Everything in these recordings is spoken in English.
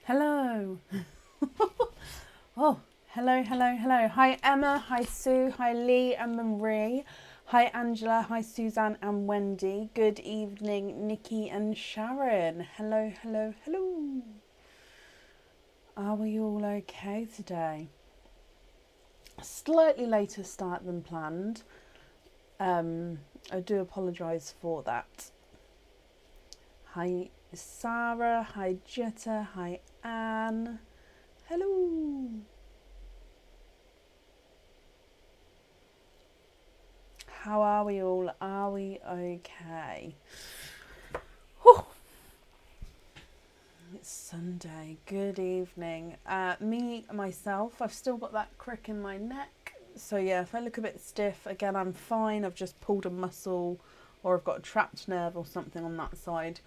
Hello. Oh, hello, hello, hello. Hi Emma, hi Sue, hi Lee and Marie. Hi Angela, hi Suzanne and Wendy. Good evening, Nikki and Sharon. Hello, hello, hello. Are we all okay today? Slightly later start than planned. I do apologise for that. Hi Sarah, hi Jetta, hi Anne. Hello. How are we all? Are we okay? Whew. It's Sunday. Good evening. Myself, I've still got that crick in my neck. So yeah, if I look a bit stiff, again, I'm fine. I've just pulled a muscle or I've got a trapped nerve or something on that side.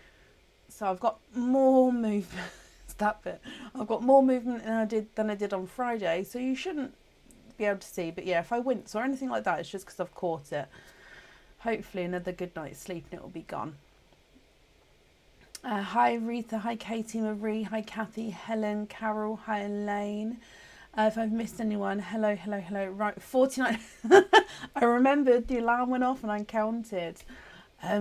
So I've got more movement. It's that bit. I've got more movement than I did on Friday. So you shouldn't be able to see. But yeah, if I wince or anything like that, it's just because I've caught it. Hopefully another good night's sleep and it will be gone. Hi Aretha, hi Katie, Marie, hi Cathy, Helen, Carol, hi Elaine. If I've missed anyone, hello, hello, hello. Right, 49. I remembered the alarm went off and I counted.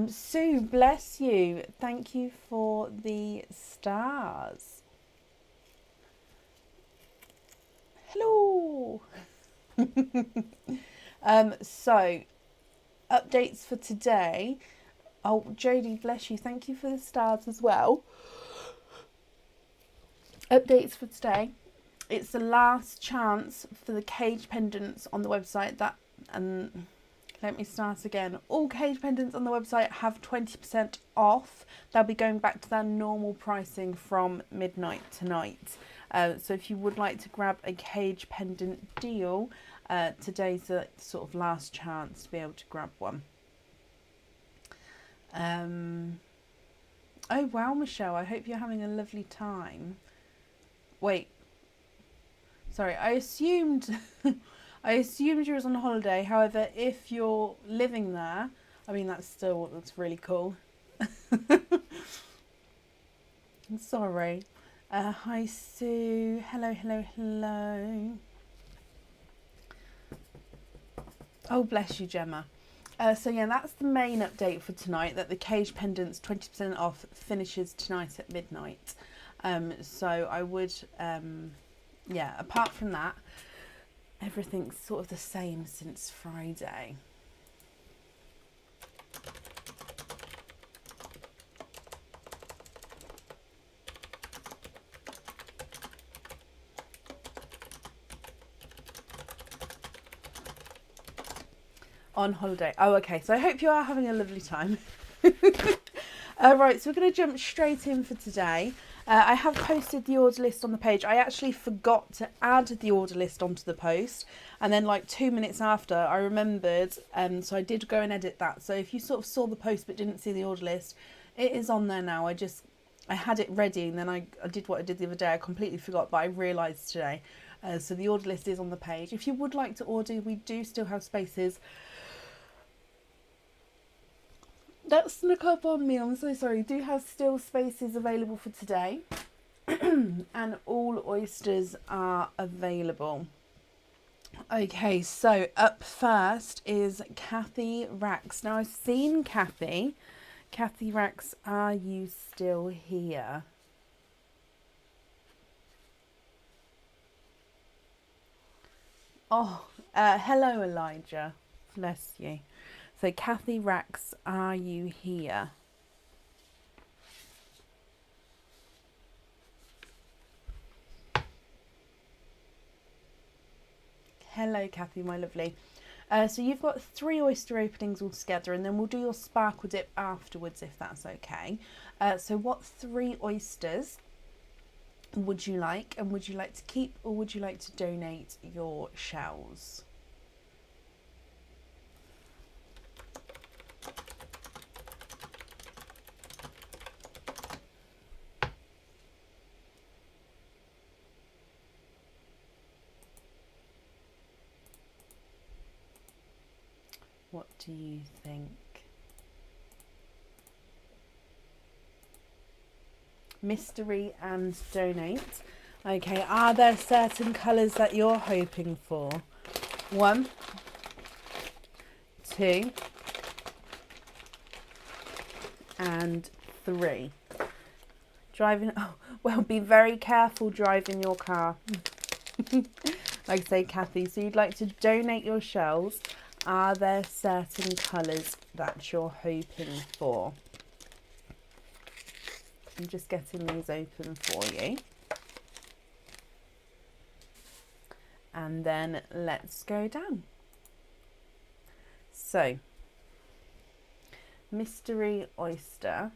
Sue, bless you. Thank you for the stars. Hello. So, updates for today. Oh, Jodie, bless you. Thank you for the stars as well. Updates for today. It's the last chance for the cage pendants on the website. Let me start again. All cage pendants on the website have 20% off. They'll be going back to their normal pricing from midnight tonight. So if you would like to grab a cage pendant deal, today's the sort of last chance to be able to grab one. Oh wow, Michelle, I hope you're having a lovely time. Wait, sorry, I assumed you was on holiday. However, if you're living there, I mean that's really cool. I'm sorry. Hi Sue. Hello, hello, hello. Oh bless you, Gemma. So yeah, that's the main update for tonight, that the cage pendants 20% off finishes tonight at midnight. So I would, yeah, apart from that, everything's sort of the same since Friday. On holiday. Oh, okay. So I hope you are having a lovely time. Right, so we're going to jump straight in for today. I have posted the order list on the page. I actually forgot to add the order list onto the post, and then like 2 minutes after I remembered, so I did go and edit that. So if you sort of saw the post but didn't see the order list, it is on there now. I had it ready, and then I did what I did the other day. I completely forgot, but I realised today. So the order list is on the page. If you would like to order, we do still have spaces. That snuck up on me, I'm so sorry. Do have still spaces available for today. And all oysters are available. Okay, so up first is Cathy Rax. Now I've seen Cathy. Cathy Rax, are you still here? Oh, hello Elijah. Bless you. So Cathy Rax, are you here? Hello Cathy, my lovely. So you've got 3 oyster openings altogether, and then we'll do your sparkle dip afterwards if that's okay. So what 3 oysters would you like, and would you like to keep or would you like to donate your shells? What do you think? mystery and donate. Okay, are there certain colours that you're hoping for? 1, 2, and 3. Driving, oh, well, be very careful driving your car. Like I say, Cathy, so you'd like to donate your shells. Are there certain colours that you're hoping for? I'm just getting these open for you. And then let's go down. So, Mystery Oyster.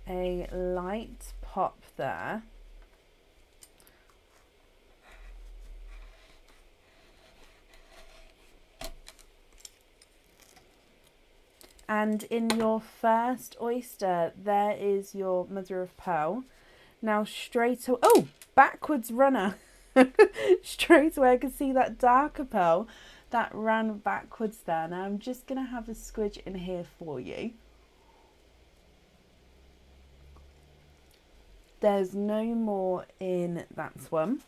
A light pop there. And in your first oyster, there is your mother of pearl. Now straight away, oh, backwards runner. Straight away I can see that darker pearl that ran backwards there. Now I'm just going to have a squidge in here for you. There's no more in that one.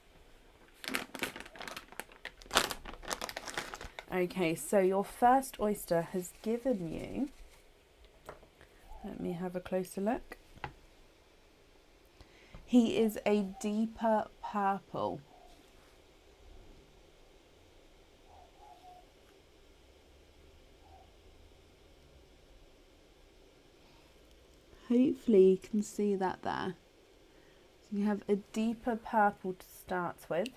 Okay, so your first oyster has given you, let me have a closer look. He is a deeper purple. Hopefully you can see that there. So you have a deeper purple to start with.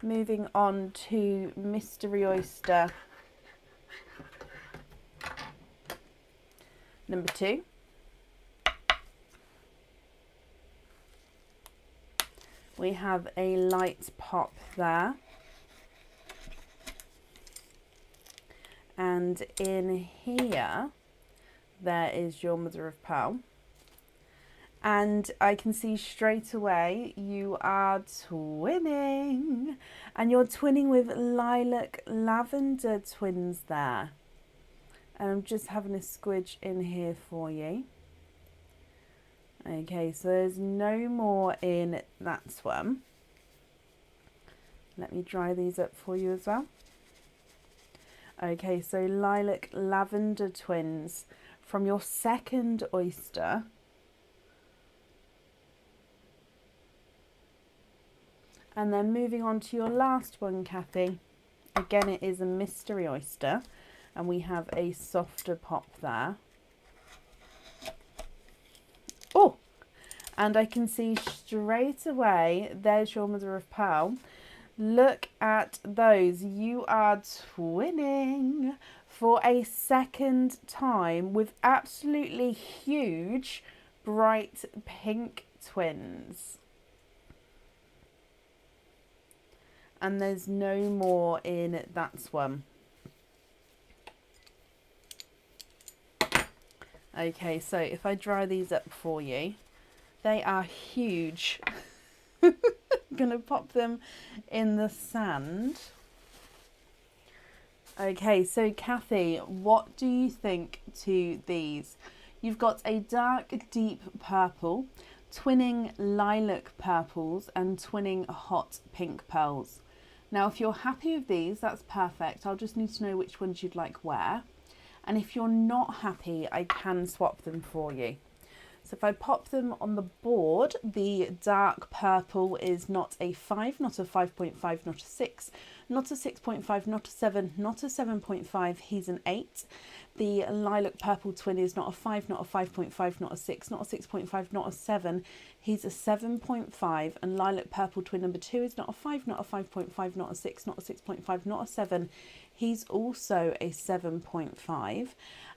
Moving on to Mystery Oyster number 2. We have a light pop there. And in here, there is your mother of pearl. And I can see straight away you are twinning. And you're twinning with lilac lavender twins there. And I'm just having a squidge in here for you. Okay, so there's no more in that one. Let me dry these up for you as well. Okay, so lilac lavender twins from your second oyster. And then moving on to your last one, Cathy. Again, it is a mystery oyster. And we have a softer pop there. Oh! And I can see straight away, there's your mother of pearl. Look at those. You are twinning for a second time with absolutely huge, bright pink twins. And there's no more in that one. Okay, so if I dry these up for you, they are huge. I'm going to pop them in the sand. Okay, so Cathy, what do you think to these? You've got a dark, deep purple, twinning lilac purples, and twinning hot pink pearls. Now, if you're happy with these, that's perfect. I'll just need to know which ones you'd like where. And if you're not happy, I can swap them for you. So if I pop them on the board, the dark purple is not a 5, not a 5.5, not a 6, not a 6.5, not a 7, not a 7.5, he's an 8. The lilac purple twin is not a 5, not a 5.5, not a 6, not a 6.5, not a 7, he's a 7.5. And lilac purple twin number 2 is not a 5, not a 5.5, not a 6, not a 6.5, not a 7, he's also a 7.5.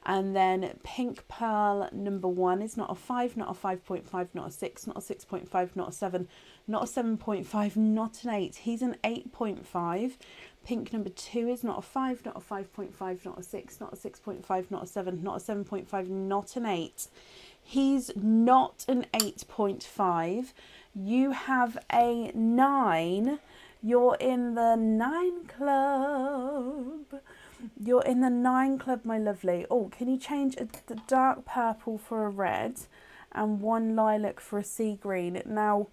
And then pink pearl number 1 is not a 5, not a 5.5, not a 6, not a 6.5, not a 7, not a 7.5, not an 8. He's an 8.5. Pink number 2 is not a 5, not a 5.5, not a 6, not a 6.5, not a 7, not a 7.5, not an 8. He's not an 8.5. You have a 9. You're in the 9 club. You're in the 9 club, my lovely. Oh, can you change the dark purple for a red and 1 lilac for a sea green? Now,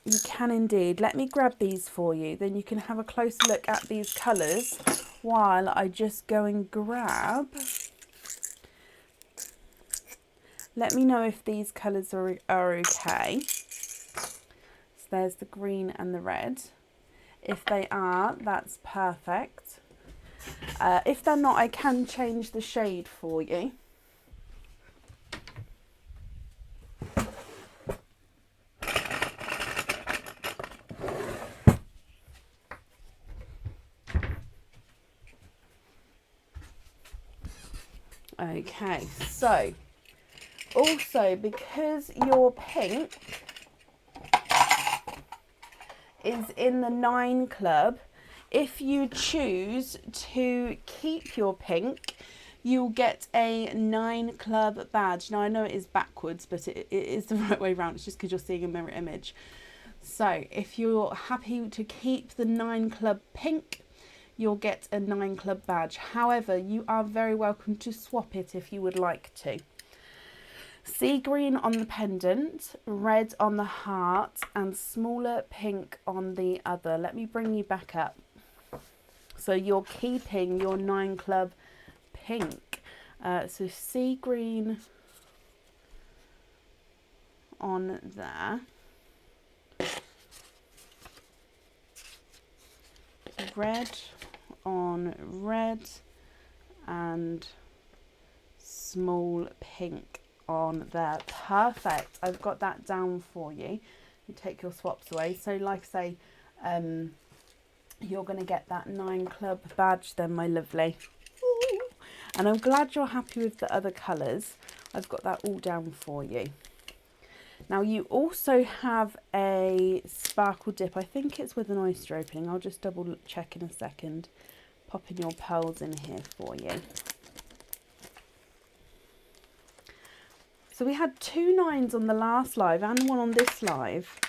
you can indeed. Let me grab these for you. Then you can have a closer look at these colours while I just go and grab. Let me know if these colours are okay. So there's the green and the red. If they are, that's perfect. If they're not, I can change the shade for you. Okay, so also because your pink is in the 9 club, if you choose to keep your pink, you'll get a 9 club badge. Now I know it is backwards, but it is the right way around. It's just because you're seeing a mirror image. So if you're happy to keep the 9 club pink, you'll get a 9 club badge. However, you are very welcome to swap it if you would like to. Sea green on the pendant, red on the heart, and smaller pink on the other. Let me bring you back up. So you're keeping your 9 club pink. So sea green on there. Red on red and small pink on there. Perfect. I've got that down for you. You take your swaps away. So like I say, you're going to get that 9 club badge then, my lovely. Ooh. And I'm glad you're happy with the other colours. I've got that all down for you. Now you also have a sparkle dip. I think it's with an oyster opening. I'll just double check in a second. Popping your pearls in here for you. So we had 2 9s on the last live and 1 on this live.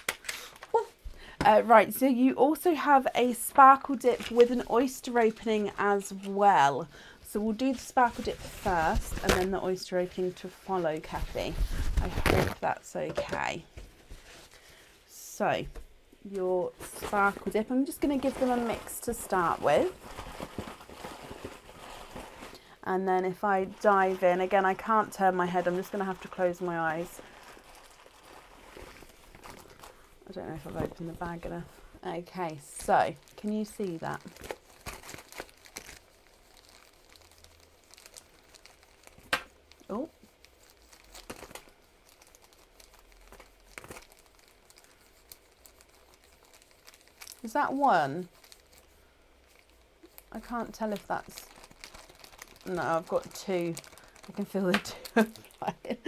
Right, so you also have a sparkle dip with an oyster opening as well. So we'll do the sparkle dip first and then the oyster opening to follow, Cathy. I hope that's okay. So your sparkle dip, I'm just going to give them a mix to start with. And then if I dive in, again, I can't turn my head. I'm just going to have to close my eyes. I don't know if I've opened the bag enough. Okay, so can you see that? Oh. Is that 1? I can't tell if that's... No, I've got 2. I can feel the 2 flying.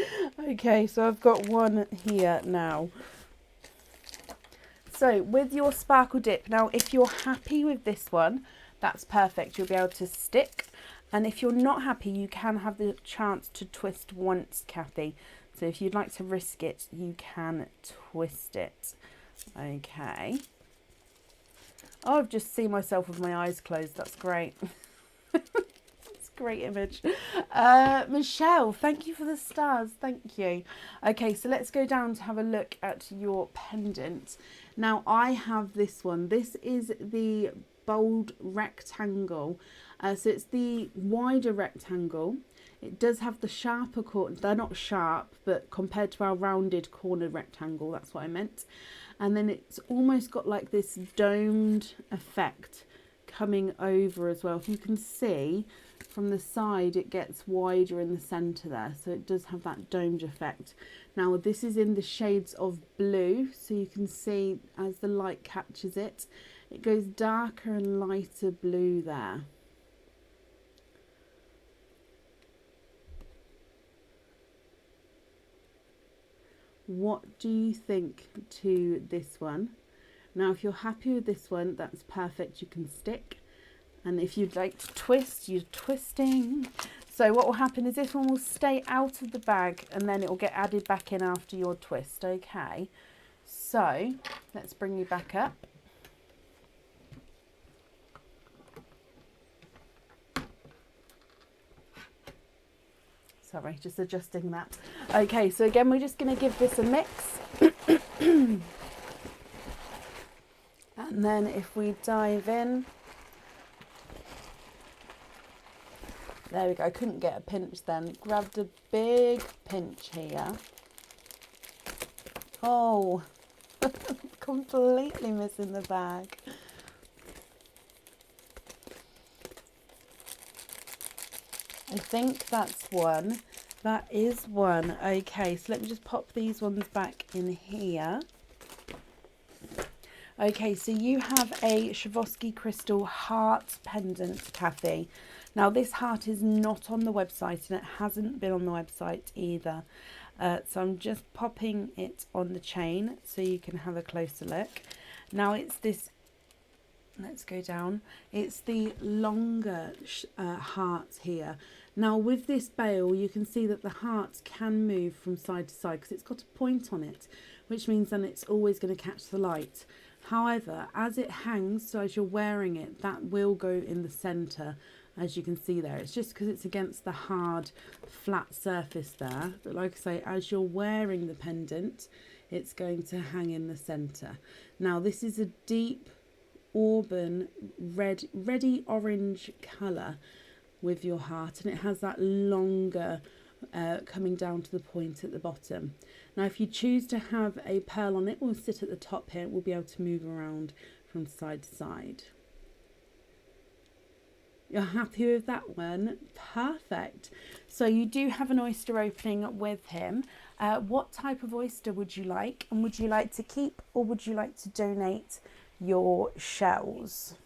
Okay, so I've got 1 here now. So with your sparkle dip, now if you're happy with this one, that's perfect. You'll be able to stick. And if you're not happy, you can have the chance to twist once, Cathy. So if you'd like to risk it, you can twist it. Okay. Oh, I've just seen myself with my eyes closed. That's great. It's a great image. Michelle, thank you for the stars. Thank you. Okay, so let's go down to have a look at your pendant. Now, I have this one. This is the bold rectangle. So it's the wider rectangle. It does have the sharper corner. They're not sharp, but compared to our rounded corner rectangle, that's what I meant. And then it's almost got like this domed effect coming over as well. If you can see from the side, it gets wider in the center there. So it does have that domed effect. Now this is in the shades of blue. So you can see as the light catches it, it goes darker and lighter blue there. What do you think to this one? Now, if you're happy with this one, that's perfect. You can stick. And if you'd like to twist, you're twisting. So what will happen is this one will stay out of the bag and then it will get added back in after your twist. Okay. So let's bring you back up. Sorry, just adjusting that. Okay, so again, we're just going to give this a mix. And then if we dive in, there we go. I couldn't get a pinch then. Grabbed a big pinch here. Oh, completely missing the bag. I think that's one. That is one. Okay, so let me just pop these ones back in here. Okay, so you have a Schwevoski crystal heart pendant, Cathy. Now this heart is not on the website and it hasn't been on the website either. So I'm just popping it on the chain so you can have a closer look. Now it's this, let's go down. It's the longer heart here. Now with this bail, you can see that the heart can move from side to side because it's got a point on it, which means then it's always going to catch the light. However, as it hangs, so as you're wearing it, that will go in the centre, as you can see there. It's just because it's against the hard, flat surface there. But like I say, as you're wearing the pendant, it's going to hang in the centre. Now, this is a deep auburn, reddy orange colour with your heart, and it has that longer coming down to the point at the bottom. Now if you choose to have a pearl on it, will sit at the top here. It will be able to move around from side to side. You're happy with that one? Perfect. So you do have an oyster opening with him. What type of oyster would you like? And would you like to keep or would you like to donate your shells?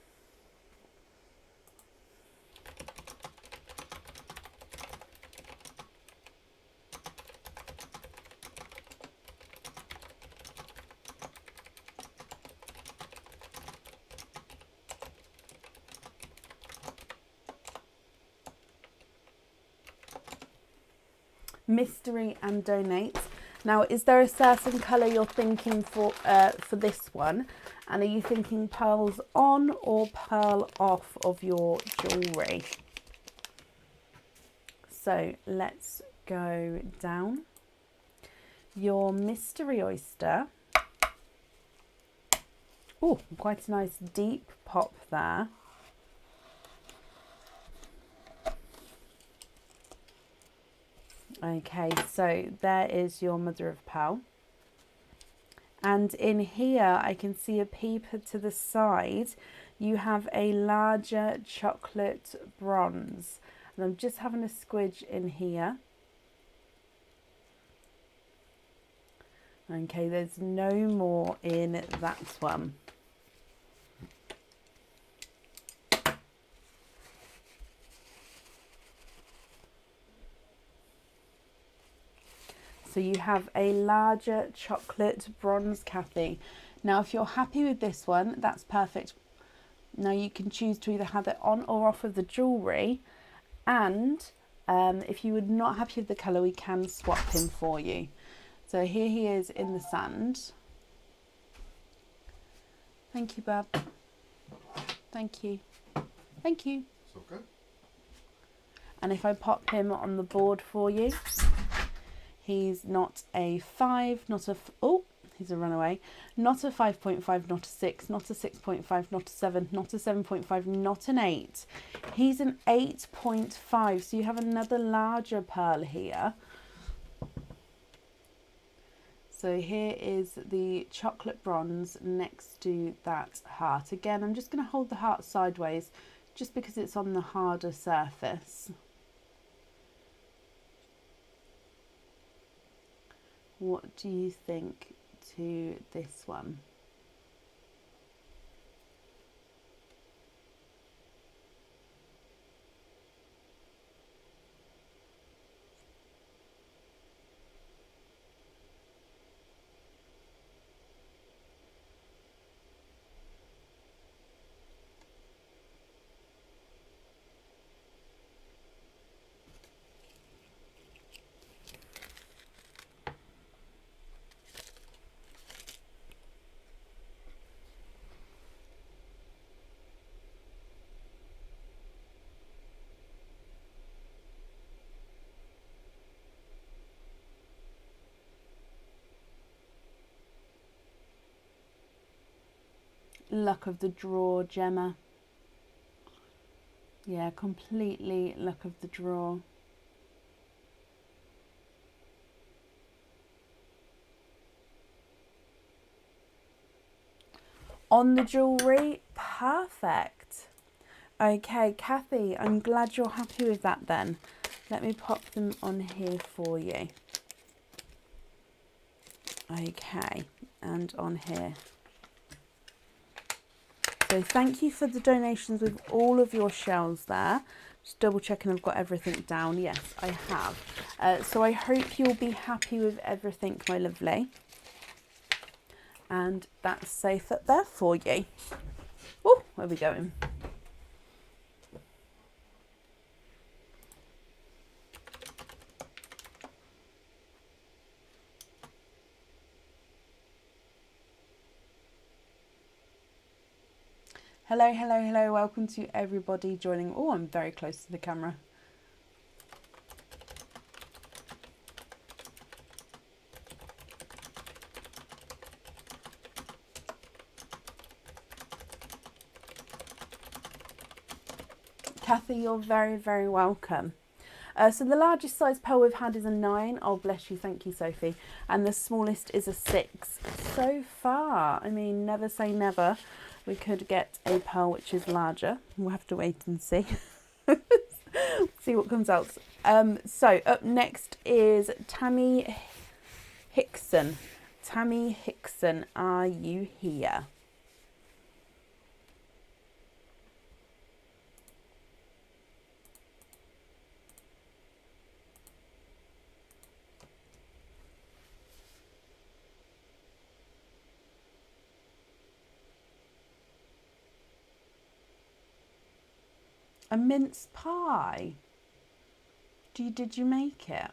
Mystery and donate. Now, is there a certain colour you're thinking for this one? And are you thinking pearls on or pearl off of your jewellery? So let's go down. Your mystery oyster. Oh, quite a nice deep pop there. Okay, so there is your mother of pearl. And in here, I can see a peep to the side. You have a larger chocolate bronze. And I'm just having a squidge in here. Okay, there's no more in that one. So you have a larger chocolate bronze, Cathy. Now, if you're happy with this one, that's perfect. Now you can choose to either have it on or off of the jewellery. And if you were not happy with the colour, we can swap him for you. So here he is in the sand. Thank you, Bab. Thank you. Thank you. It's okay. And if I pop him on the board for you. He's not a 5, not a... Oh, he's a runaway. Not a 5.5, not a 6, not a 6.5, not a 7, not a 7.5, not an 8. He's an 8.5, so you have another larger pearl here. So here is the chocolate bronze next to that heart. Again, I'm just going to hold the heart sideways just because it's on the harder surface. What do you think to this one? luck of the draw, Gemma. Yeah, completely luck of the draw. On the jewellery, perfect. Okay, Cathy, I'm glad you're happy with that then. Let me pop them on here for you. Okay, and on here. So thank you for the donations with all of your shells there. Just double checking I've got everything down. Yes, I have. So I hope you'll be happy with everything, my lovely. And that's safe up there for you. Oh, where are we going? Hello, hello, hello. Welcome to everybody joining. Oh, I'm very close to the camera. Cathy, you're very, very welcome. So the largest size pearl we've had is a 9. Oh, bless you. Thank you, Sophie. And the smallest is a 6. So far, I mean, never say never. We could get a pearl which is larger. We'll have to wait and see. See what comes out. So up next is Tammy Hixson. Tammy Hixson, are you here? A mince pie. Did you make it?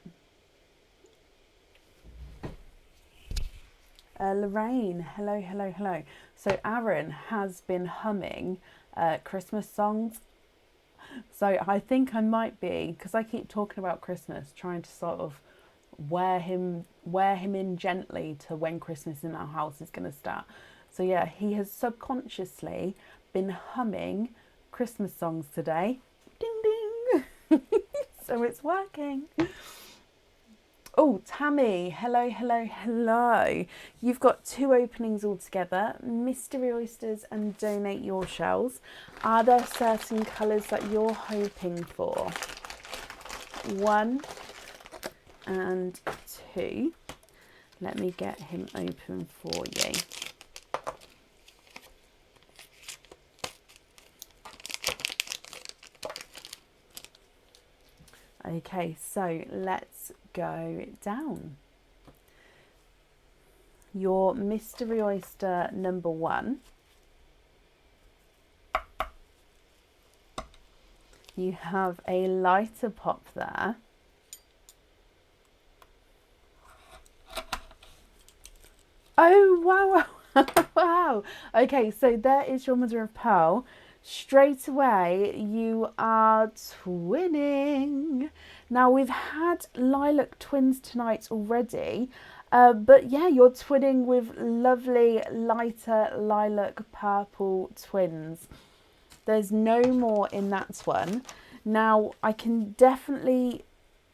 Lorraine, hello, hello, hello. So Aaron has been humming Christmas songs. So I think I might be, because I keep talking about Christmas, trying to sort of wear him in gently to when Christmas in our house is going to start. So yeah, he has subconsciously been humming Christmas songs today. Ding ding. So it's working. Oh, Tammy, hello, hello, hello. You've got 2 openings altogether, Mystery Oysters and Donate Your Shells. Are there certain colours that you're hoping for? 1 and 2. Let me get him open for you. Okay, so let's go down. Your Mystery Oyster number 1. You have a lighter pop there. Oh, wow. Wow. Okay, so there is your mother of pearl. Straight away, you are twinning. Now, we've had lilac twins tonight already, but yeah, you're twinning with lovely lighter lilac purple twins. There's no more in that one. Now, I can definitely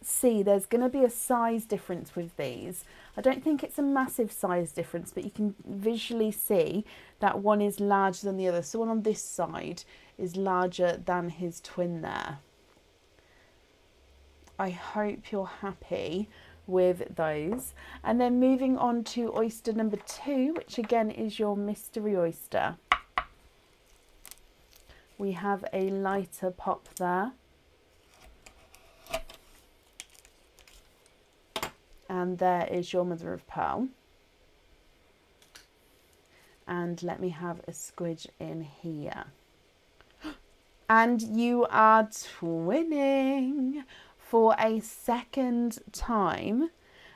see there's going to be a size difference with these. I don't think it's a massive size difference, but you can visually see that one is larger than the other. So one on this side is larger than his twin there. I hope you're happy with those. And then moving on to oyster number 2, which again is your Mystery Oyster. We have a lighter pop there. And there is your mother of pearl. And let me have a squidge in here. And you are twinning for a second time.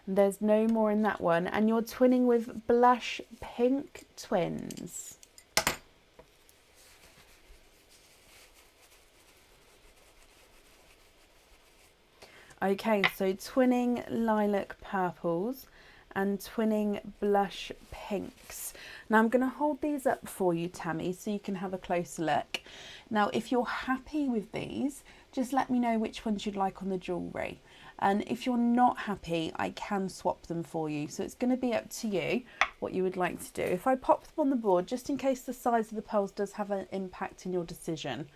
There's no more in that one. And you're twinning with blush pink twins. Okay, so twinning lilac purples and twinning blush pinks. Now I'm going to hold these up for you, Tammy, so you can have a closer look. Now, if you're happy with these, just let me know which ones you'd like on the jewellery. And if you're not happy, I can swap them for you. So it's going to be up to you what you would like to do. If I pop them on the board, just in case the size of the pearls does have an impact in your decision.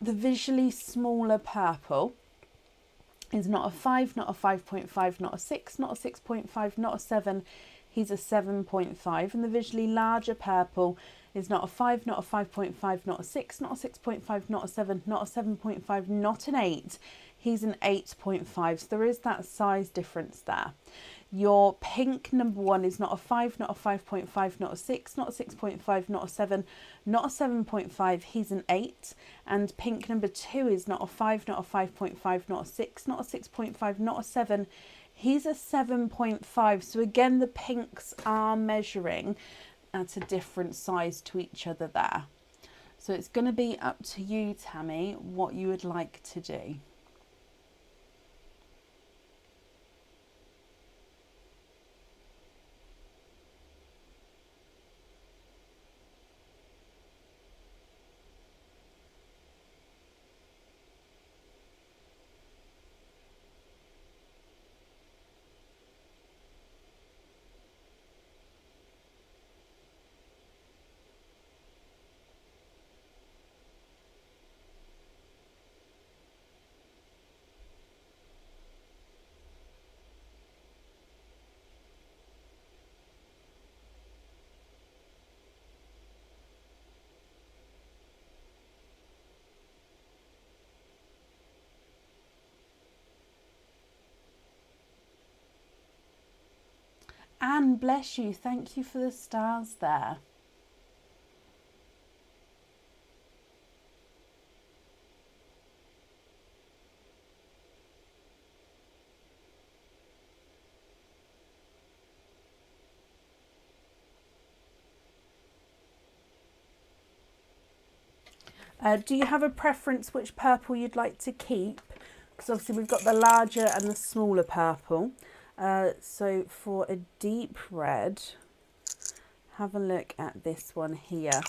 The visually smaller purple is not a 5, not a 5.5, not a 6, not a 6.5, not a 7. He's a 7.5. And the visually larger purple is not a 5, not a 5.5, not a 6, not a 6.5, not a 7, not a 7.5, not an 8. He's an 8.5. So there is that size difference there. Your pink number 1 is not a 5, not a 5.5, not a 6, not a 6.5, not a 7, not a 7.5. He's an 8. And pink number 2 is not a 5, not a 5.5, not a 6, not a 6.5, not a 7. He's a 7.5. So again, the pinks are measuring at a different size to each other there. So it's going to be up to you, Tammy, what you would like to do. Anne, bless you. Thank you for the stars there. Do you have a preference which purple you'd like to keep? Because obviously we've got the larger and the smaller purple. So for a deep red, have a look at this one here.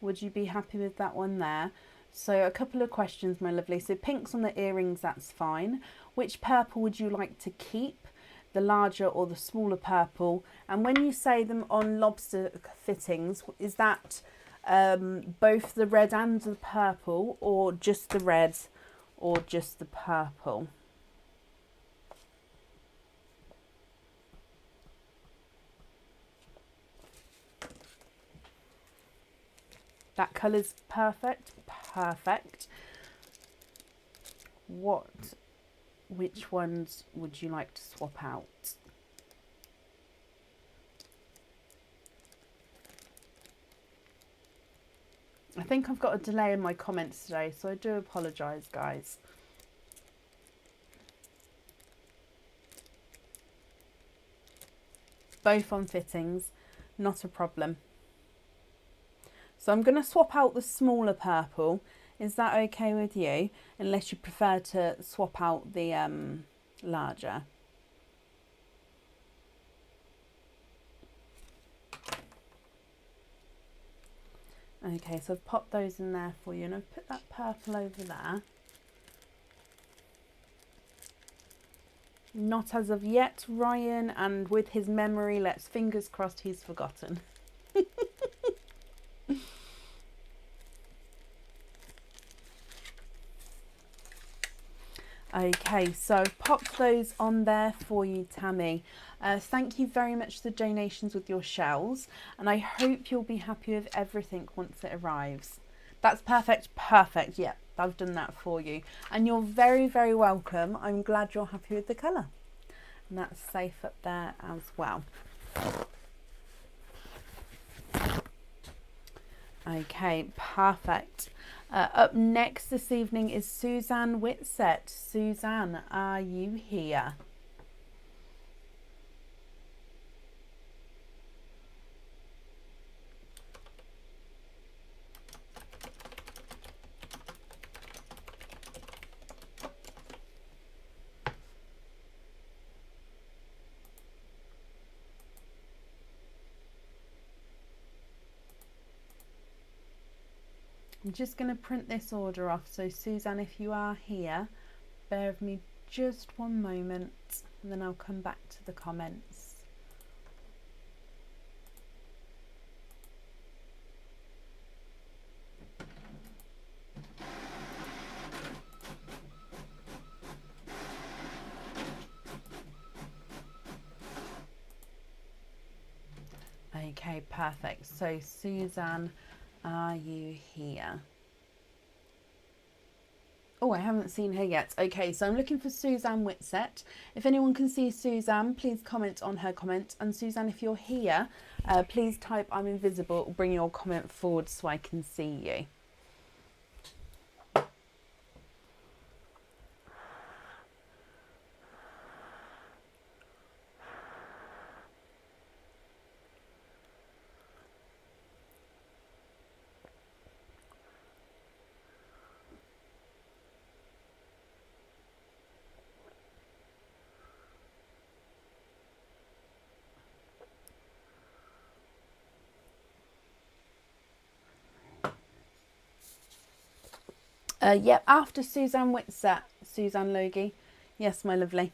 Would you be happy with that one there? So a couple of questions, my lovely. So pinks on the earrings, that's fine. Which purple would you like to keep? The larger or the smaller purple? And when you say them on lobster fittings, is that both the red and the purple, or just the red or just the purple? That colour's perfect. Perfect. Which ones would you like to swap out? I think I've got a delay in my comments today, so I do apologise, guys. Both on fittings, not a problem. So I'm going to swap out the smaller purple. Is that okay with you? Unless you prefer to swap out the larger. Okay, so I've popped those in there for you, and I've put that purple over there. Not as of yet, Ryan, and with his memory, let's fingers crossed he's forgotten. Okay, so I've popped those on there for you, Tammy. Thank you very much for the donations with your shells, and I hope you'll be happy with everything once it arrives. That's perfect, perfect. Yeah, I've done that for you. And you're very, very welcome. I'm glad you're happy with the colour. And that's safe up there as well. Okay, perfect. Up next this evening is Suzanne Whitsett. Suzanne, are you here? I'm just going to print this order off. So Suzanne, if you are here, bear with me just one moment and then I'll come back to the comments. Okay, perfect. So Suzanne, are you here? Oh, I haven't seen her yet. Okay, so I'm looking for Suzanne Whitsett. If anyone can see Suzanne, please comment on her comment. And Suzanne, if you're here, please type I'm invisible or bring your comment forward so I can see you. Yep, after Suzanne Whitsett, Suzanne Logie. Yes, my lovely.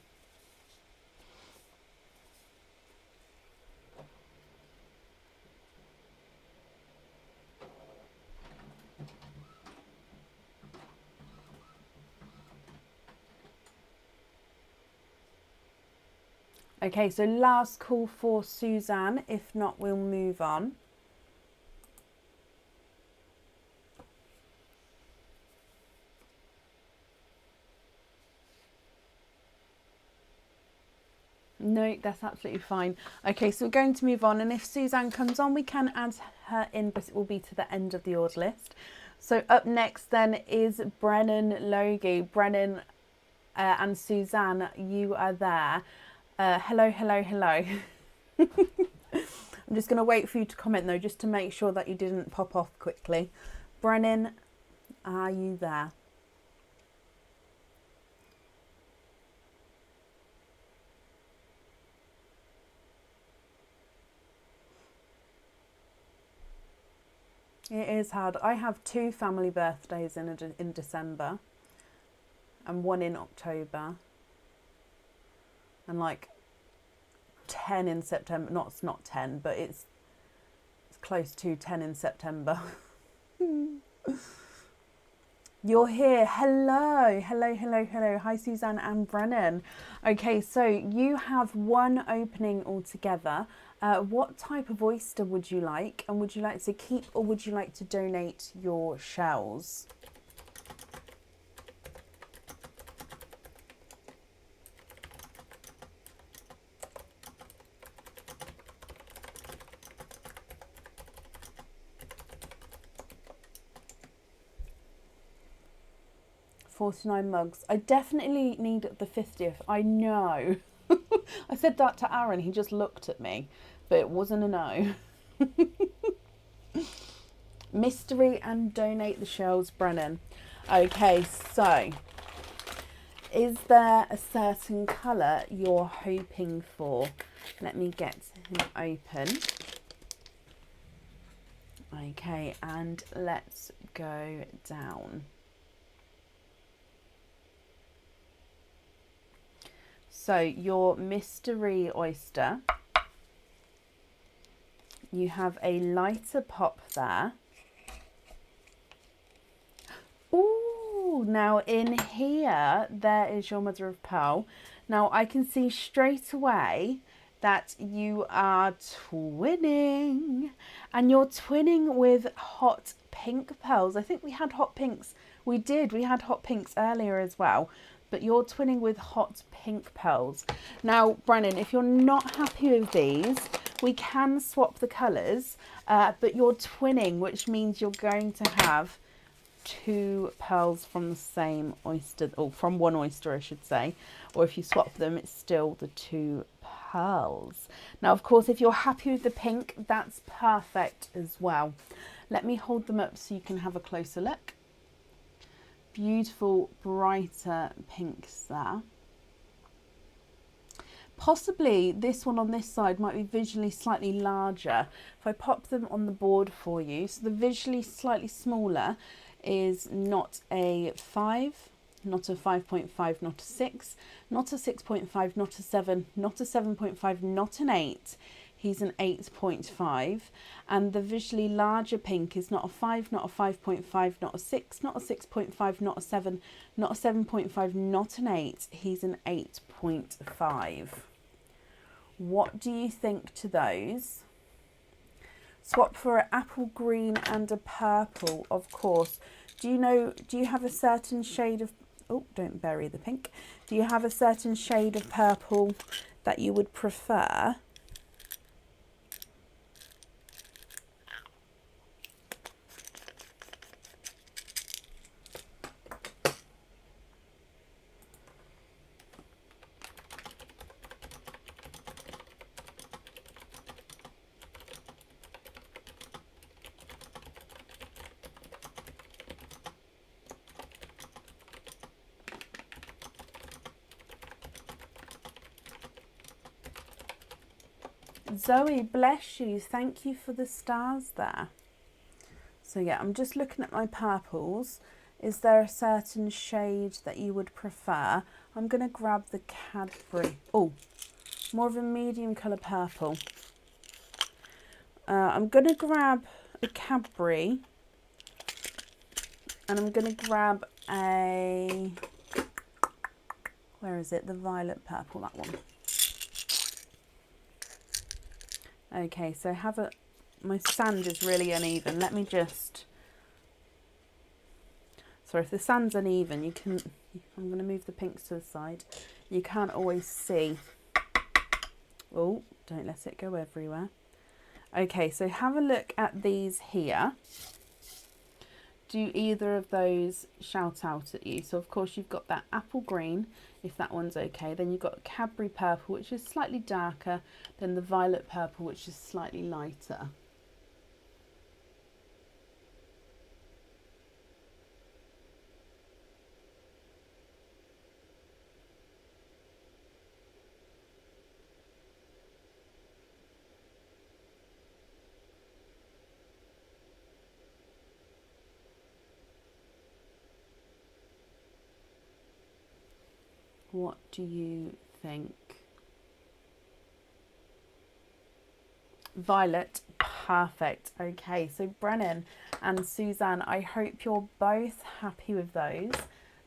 Okay, so last call for Suzanne. If not, we'll move on. No, that's absolutely fine. Okay, so we're going to move on, and if Suzanne comes on, we can add her in, but it will be to the end of the order list. So up next then is Brennan Logie. Brennan and Suzanne, you are there. Hello, hello, hello. I'm just going to wait for you to comment though, just to make sure that you didn't pop off quickly. Brennan, are you there? It is hard. I have 2 family birthdays in December and 1 in October and like 10 in September. It's not 10, but it's close to 10 in September. You're here. Hello, hello, hello, hello. Hi, Suzanne and Brennan. Okay, so you have 1 opening altogether. What type of oyster would you like? And would you like to keep or would you like to donate your shells? $49 mugs. I definitely need the 50th. I know. I said that to Aaron. He just looked at me, but it wasn't a no. Mystery and donate the shells, Brennan. Okay, so is there a certain colour you're hoping for? Let me get him open. Okay, and let's go down. So your mystery oyster, you have a lighter pop there. Ooh, now in here, there is your mother of pearl. Now I can see straight away that you are twinning, and you're twinning with hot pink pearls. I think we had hot pinks. We had hot pinks earlier as well. But you're twinning with hot pink pearls. Now, Brennan, if you're not happy with these, we can swap the colours, but you're twinning, which means you're going to have 2 pearls from the same oyster, or from 1 oyster, I should say. Or if you swap them, it's still the 2 pearls. Now, of course, if you're happy with the pink, that's perfect as well. Let me hold them up so you can have a closer look. Beautiful brighter pinks there. Possibly this one on this side might be visually slightly larger. If I pop them on the board for you, so the visually slightly smaller, is not a 5, not a 5.5, not a 6, not a 6.5, not a 7, not a 7.5, not an 8. He's an 8.5. And the visually larger pink is not a 5, not a 5.5, not a 6, not a 6.5, not a 7, not a 7.5, not an 8. He's an 8.5. What do you think to those? Swap for an apple green and a purple, of course. Do you have a certain shade of, oh, don't bury the pink. Do you have a certain shade of purple that you would prefer? Zoe, bless you. Thank you for the stars there. So yeah, I'm just looking at my purples. Is there a certain shade that you would prefer? I'm going to grab the Cadbury. Oh, more of a medium colour purple. I'm going to grab a Cadbury. And I'm going to grab a... Where is it? The violet purple, that one. Okay, so my sand is really uneven. Let me just, sorry, if the sand's uneven, I'm going to move the pinks to the side. You can't always see. Oh, don't let it go everywhere. Okay, so have a look at these here. Do either of those shout out at you? So of course you've got that apple green, if that one's okay. Then you've got Cadbury purple, which is slightly darker than the violet purple, which is slightly lighter. What do you think? Violet, perfect. Okay, so Brennan and Suzanne, I hope you're both happy with those.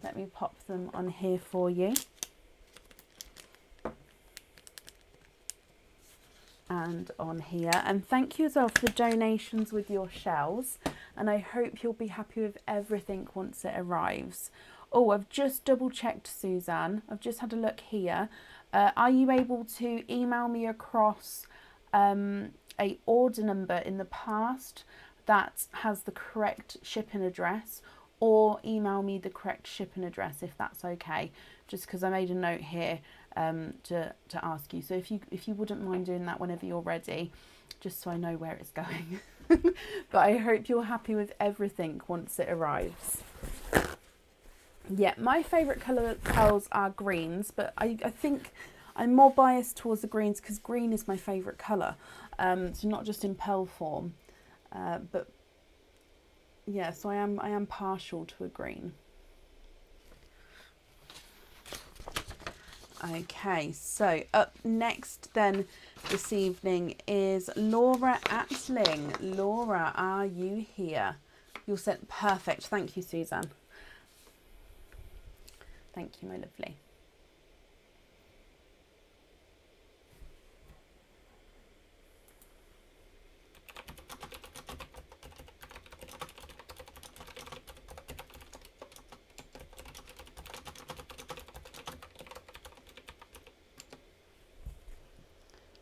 Let me pop them on here for you. And on here. And thank you as well for the donations with your shells. And I hope you'll be happy with everything once it arrives. Oh, I've just double checked, Suzanne. I've just had a look here. Are you able to email me across a order number in the past that has the correct shipping address, or email me the correct shipping address if that's okay? Just because I made a note here to ask you. So if you wouldn't mind doing that whenever you're ready, just so I know where it's going. But I hope you're happy with everything once it arrives. Yeah, my favourite colour pearls are greens, but I think I'm more biased towards the greens because green is my favourite colour. So not just in pearl form, but yeah, so I am partial to a green. Okay, so up next then this evening is Laura Atling. Laura, are you here? You're sent perfect. Thank you, Suzanne. Thank you, my lovely.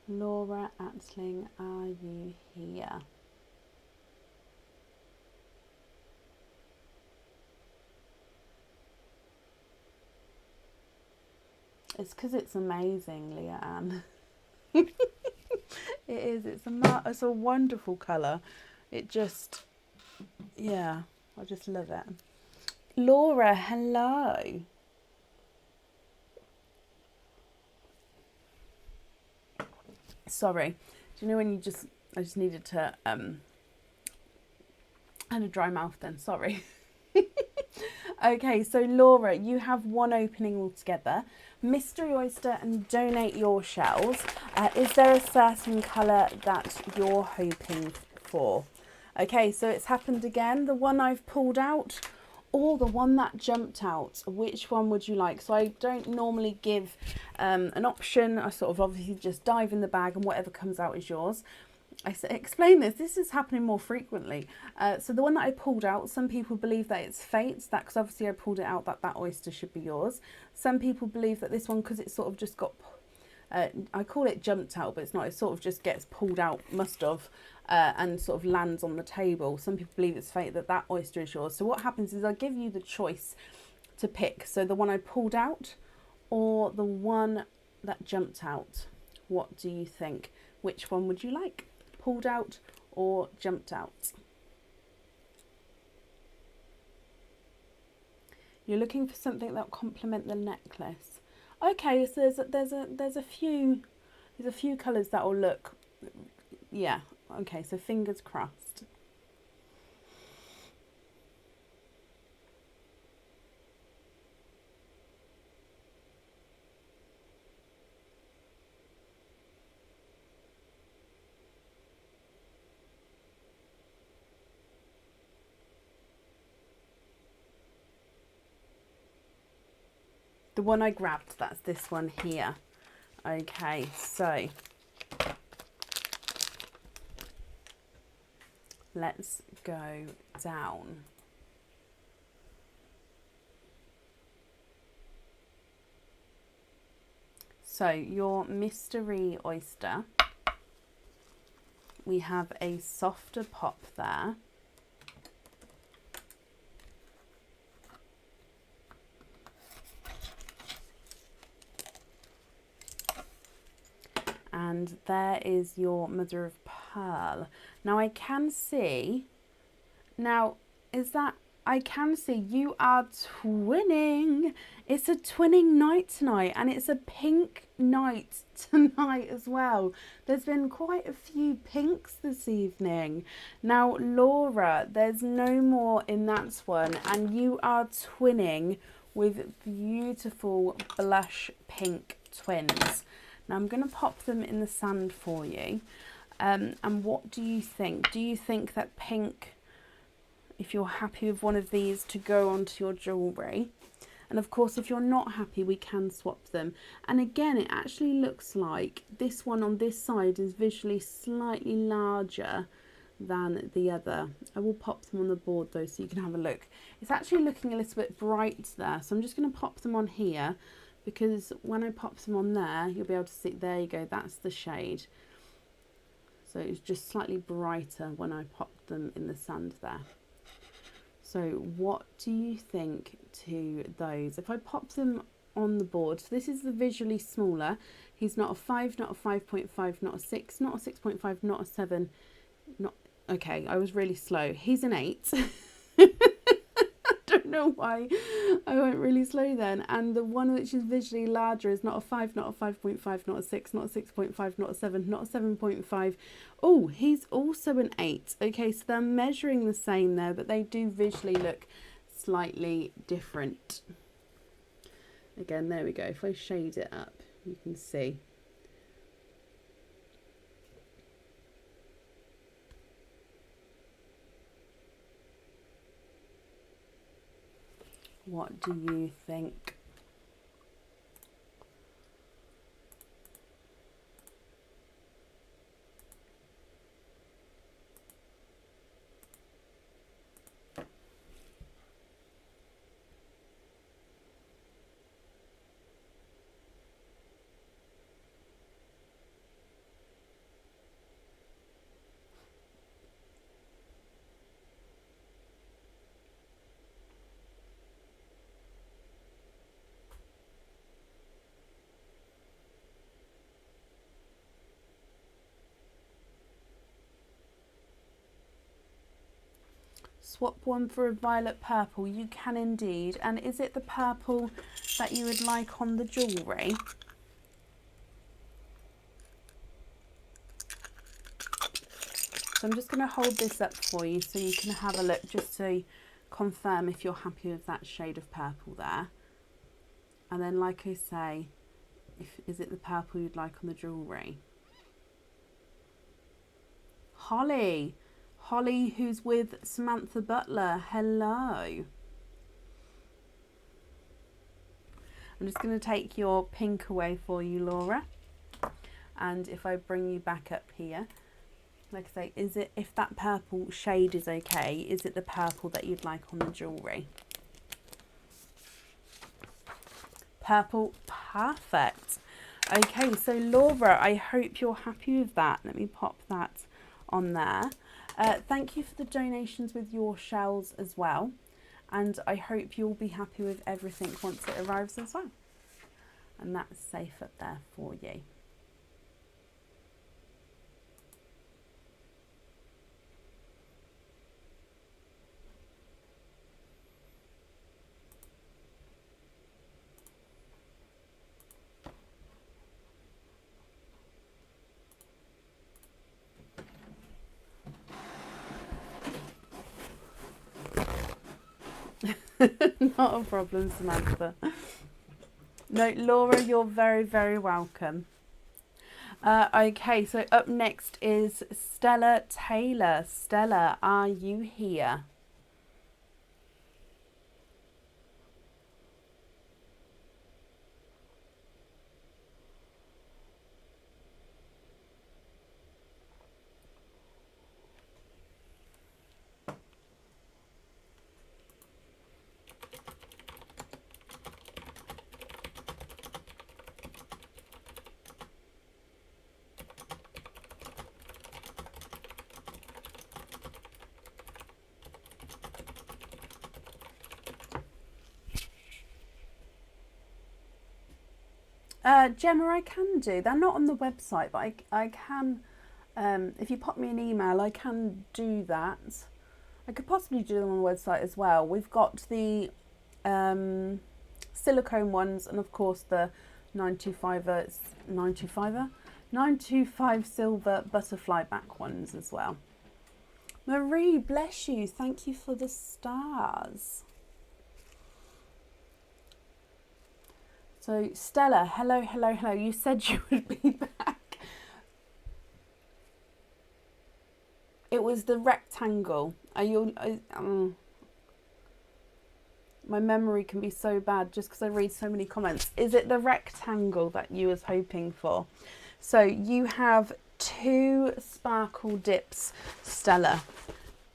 Laura Atling, are you here? It's because it's amazing, Leah Ann. It is. It's a wonderful colour. It just, yeah, I just love it. Laura, hello. Sorry. Do you know when I just needed to, I had a dry mouth then, sorry. Okay, so Laura, you have one opening altogether. Mystery Oyster and Donate Your Shells. Is there a certain colour that you're hoping for? Okay, so it's happened again. The one I've pulled out or the one that jumped out. Which one would you like? So I don't normally give an option. I sort of obviously just dive in the bag and whatever comes out is yours. I explain this. This is happening more frequently. So the one that I pulled out, some people believe that it's fate. That because obviously I pulled it out, that oyster should be yours. Some people believe that this one, because it sort of just got, I call it jumped out, but it's not. It sort of just gets pulled out, must have, and sort of lands on the table. Some people believe it's fate that oyster is yours. So what happens is I give you the choice to pick. So the one I pulled out or the one that jumped out. What do you think? Which one would you like? Pulled out or jumped out? You're looking for something that will complement the necklace. Okay, so there's a few colours that will look, yeah. Okay, so fingers crossed. The one I grabbed, that's this one here. Okay, so let's go down. So your mystery oyster, we have a softer pop there. And there is your mother of pearl. Now I can see, I can see you are twinning. It's a twinning night tonight, and it's a pink night tonight as well. There's been quite a few pinks this evening. Now Laura, there's no more in that one, and you are twinning with beautiful blush pink twins. Now I'm going to pop them in the sand for you. And what do you think? Do you think that pink, if you're happy with one of these, to go onto your jewellery? And of course, if you're not happy, we can swap them. And again, it actually looks like this one on this side is visually slightly larger than the other. I will pop them on the board though, so you can have a look. It's actually looking a little bit bright there. So I'm just going to pop them on here, because when I pop them on there, you'll be able to see, there you go, that's the shade. So it's just slightly brighter when I pop them in the sand there. So what do you think to those? If I pop them on the board, so this is the visually smaller. He's not a 5, not a 5.5, not a 6, not a 6.5, not a 7, not, okay, I was really slow. He's an 8. Don't know why I went really slow then. And the one which is visually larger is not a 5, not a 5.5, not a 6, not a 6.5, not a 7, not a 7.5. Oh, he's also an 8. Okay, so they're measuring the same there, but they do visually look slightly different. Again, there we go. If I shade it up, you can see. What do you think? Swap one for a violet purple. You can indeed. And is it the purple that you would like on the jewellery? So I'm just going to hold this up for you so you can have a look, just so confirm if you're happy with that shade of purple there. And then, like I say, is it the purple you'd like on the jewellery? Holly, who's with Samantha Butler, hello. I'm just going to take your pink away for you, Laura. And if I bring you back up here, like I say, if that purple shade is okay, is it the purple that you'd like on the jewellery? Purple, perfect. Okay, so Laura, I hope you're happy with that. Let me pop that on there. Thank you for the donations with your shells as well. And I hope you'll be happy with everything once it arrives as well. And that's safe up there for you. Not a problem, Samantha. No, Laura, you're very, very welcome. Okay, so up next is Stella Taylor. Stella, are you here? Gemma, I can do. They're not on the website, but I can, if you pop me an email, I can do that. I could possibly do them on the website as well. We've got the silicone ones and, of course, the 925 silver butterfly back ones as well. Marie, bless you. Thank you for the stars. So Stella, hello. You said you would be back. It was the rectangle. Are you? My memory can be so bad just because I read so many comments. Is it the rectangle that you was hoping for? So you have 2 sparkle dips, Stella.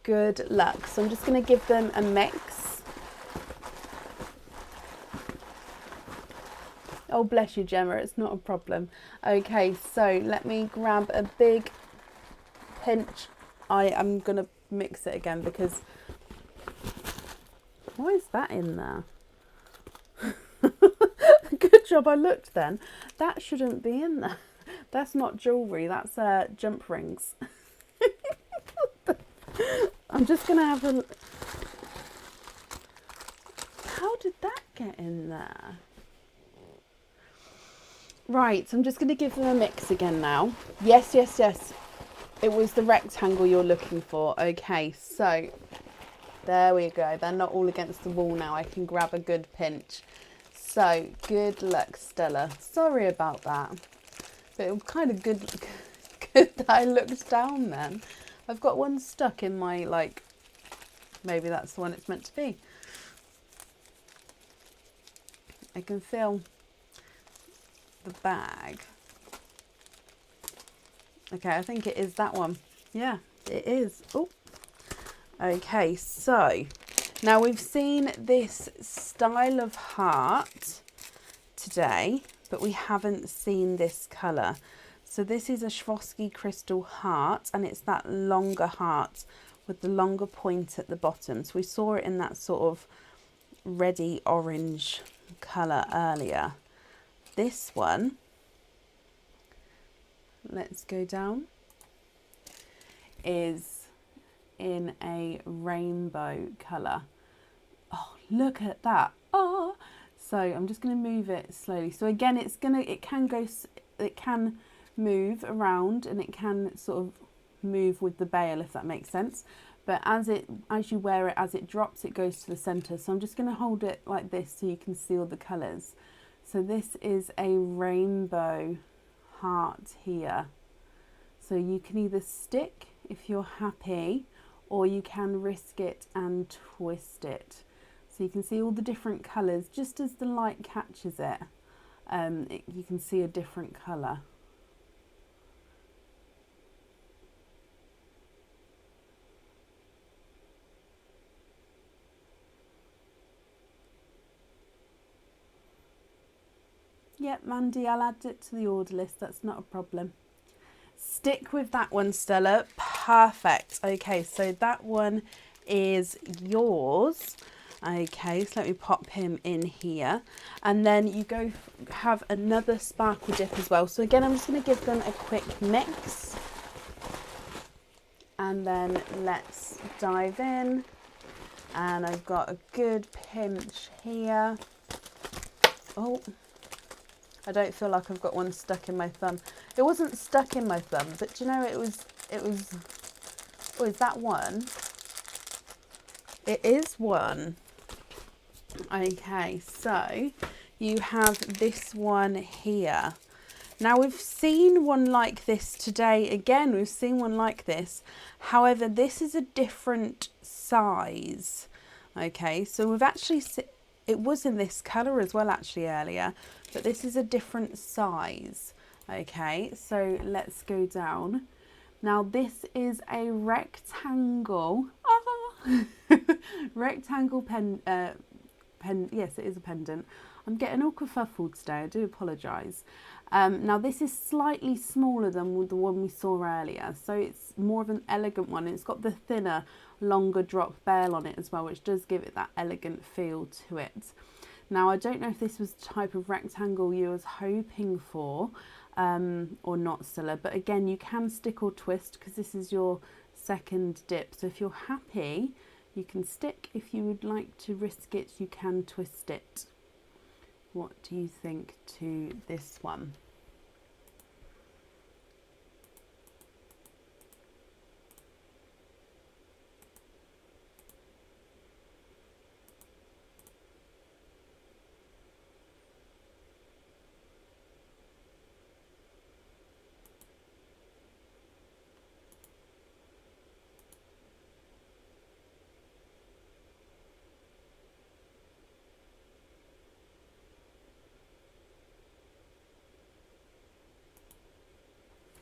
Good luck. So I'm just going to give them a mix. Oh, bless you, Gemma. It's not a problem. Okay, so let me grab a big pinch. I am going to mix it again because... Why is that in there? Good job I looked then. That shouldn't be in there. That's not jewellery. That's jump rings. I'm just going to have a... How did that get in there? Right, so I'm just going to give them a mix again now. Yes. It was the rectangle you're looking for. Okay, so there we go. They're not all against the wall now. I can grab a good pinch. So good luck, Stella. Sorry about that. But it was kind of good that I looked down then. I've got one stuck in my, like, maybe that's the one it's meant to be. I can feel the bag. Okay, I think it is that one. Yeah, it is. Oh, okay. So now we've seen this style of heart today, but we haven't seen this colour. So this is a Schwevoski crystal heart, and it's that longer heart with the longer point at the bottom. So we saw it in that sort of reddy orange colour earlier. This one, let's go down, is in a rainbow colour. Oh, look at that. Oh, so I'm just going to move it slowly. So again, it can move around, and it can sort of move with the bail, if that makes sense. but as you wear it, as it drops, it goes to the center. So I'm just going to hold it like this so you can see all the colors. So this is a rainbow heart here. So you can either stick if you're happy, or you can risk it and twist it. So you can see all the different colors just as the light catches it. You can see a different color. Yep, Mandy, I'll add it to the order list. That's not a problem. Stick with that one, Stella. Perfect. Okay, so that one is yours. Okay, so let me pop him in here. And then you go have another sparkle dip as well. So again, I'm just going to give them a quick mix. And then let's dive in. And I've got a good pinch here. Oh, I don't feel like I've got one stuck in my thumb. It wasn't stuck in my thumb, but you know, it was, oh, is that one? It is one. Okay, so you have this one here. Now we've seen one like this today. Again, we've seen one like this. However, this is a different size. Okay, so we've actually, it was in this colour as well actually earlier, but this is a different size. Okay, so let's go down. Now this is a rectangle, rectangle yes, it is a pendant. I'm getting all kerfuffled today, I do apologise. Now this is slightly smaller than the one we saw earlier, so it's more of an elegant one. It's got the thinner, longer drop bail on it as well, which does give it that elegant feel to it. Now I don't know if this was the type of rectangle you was hoping for or not, Stella, but again, you can stick or twist because this is your second dip. So if you're happy, you can stick. If you would like to risk it, you can twist it. What do you think to this one?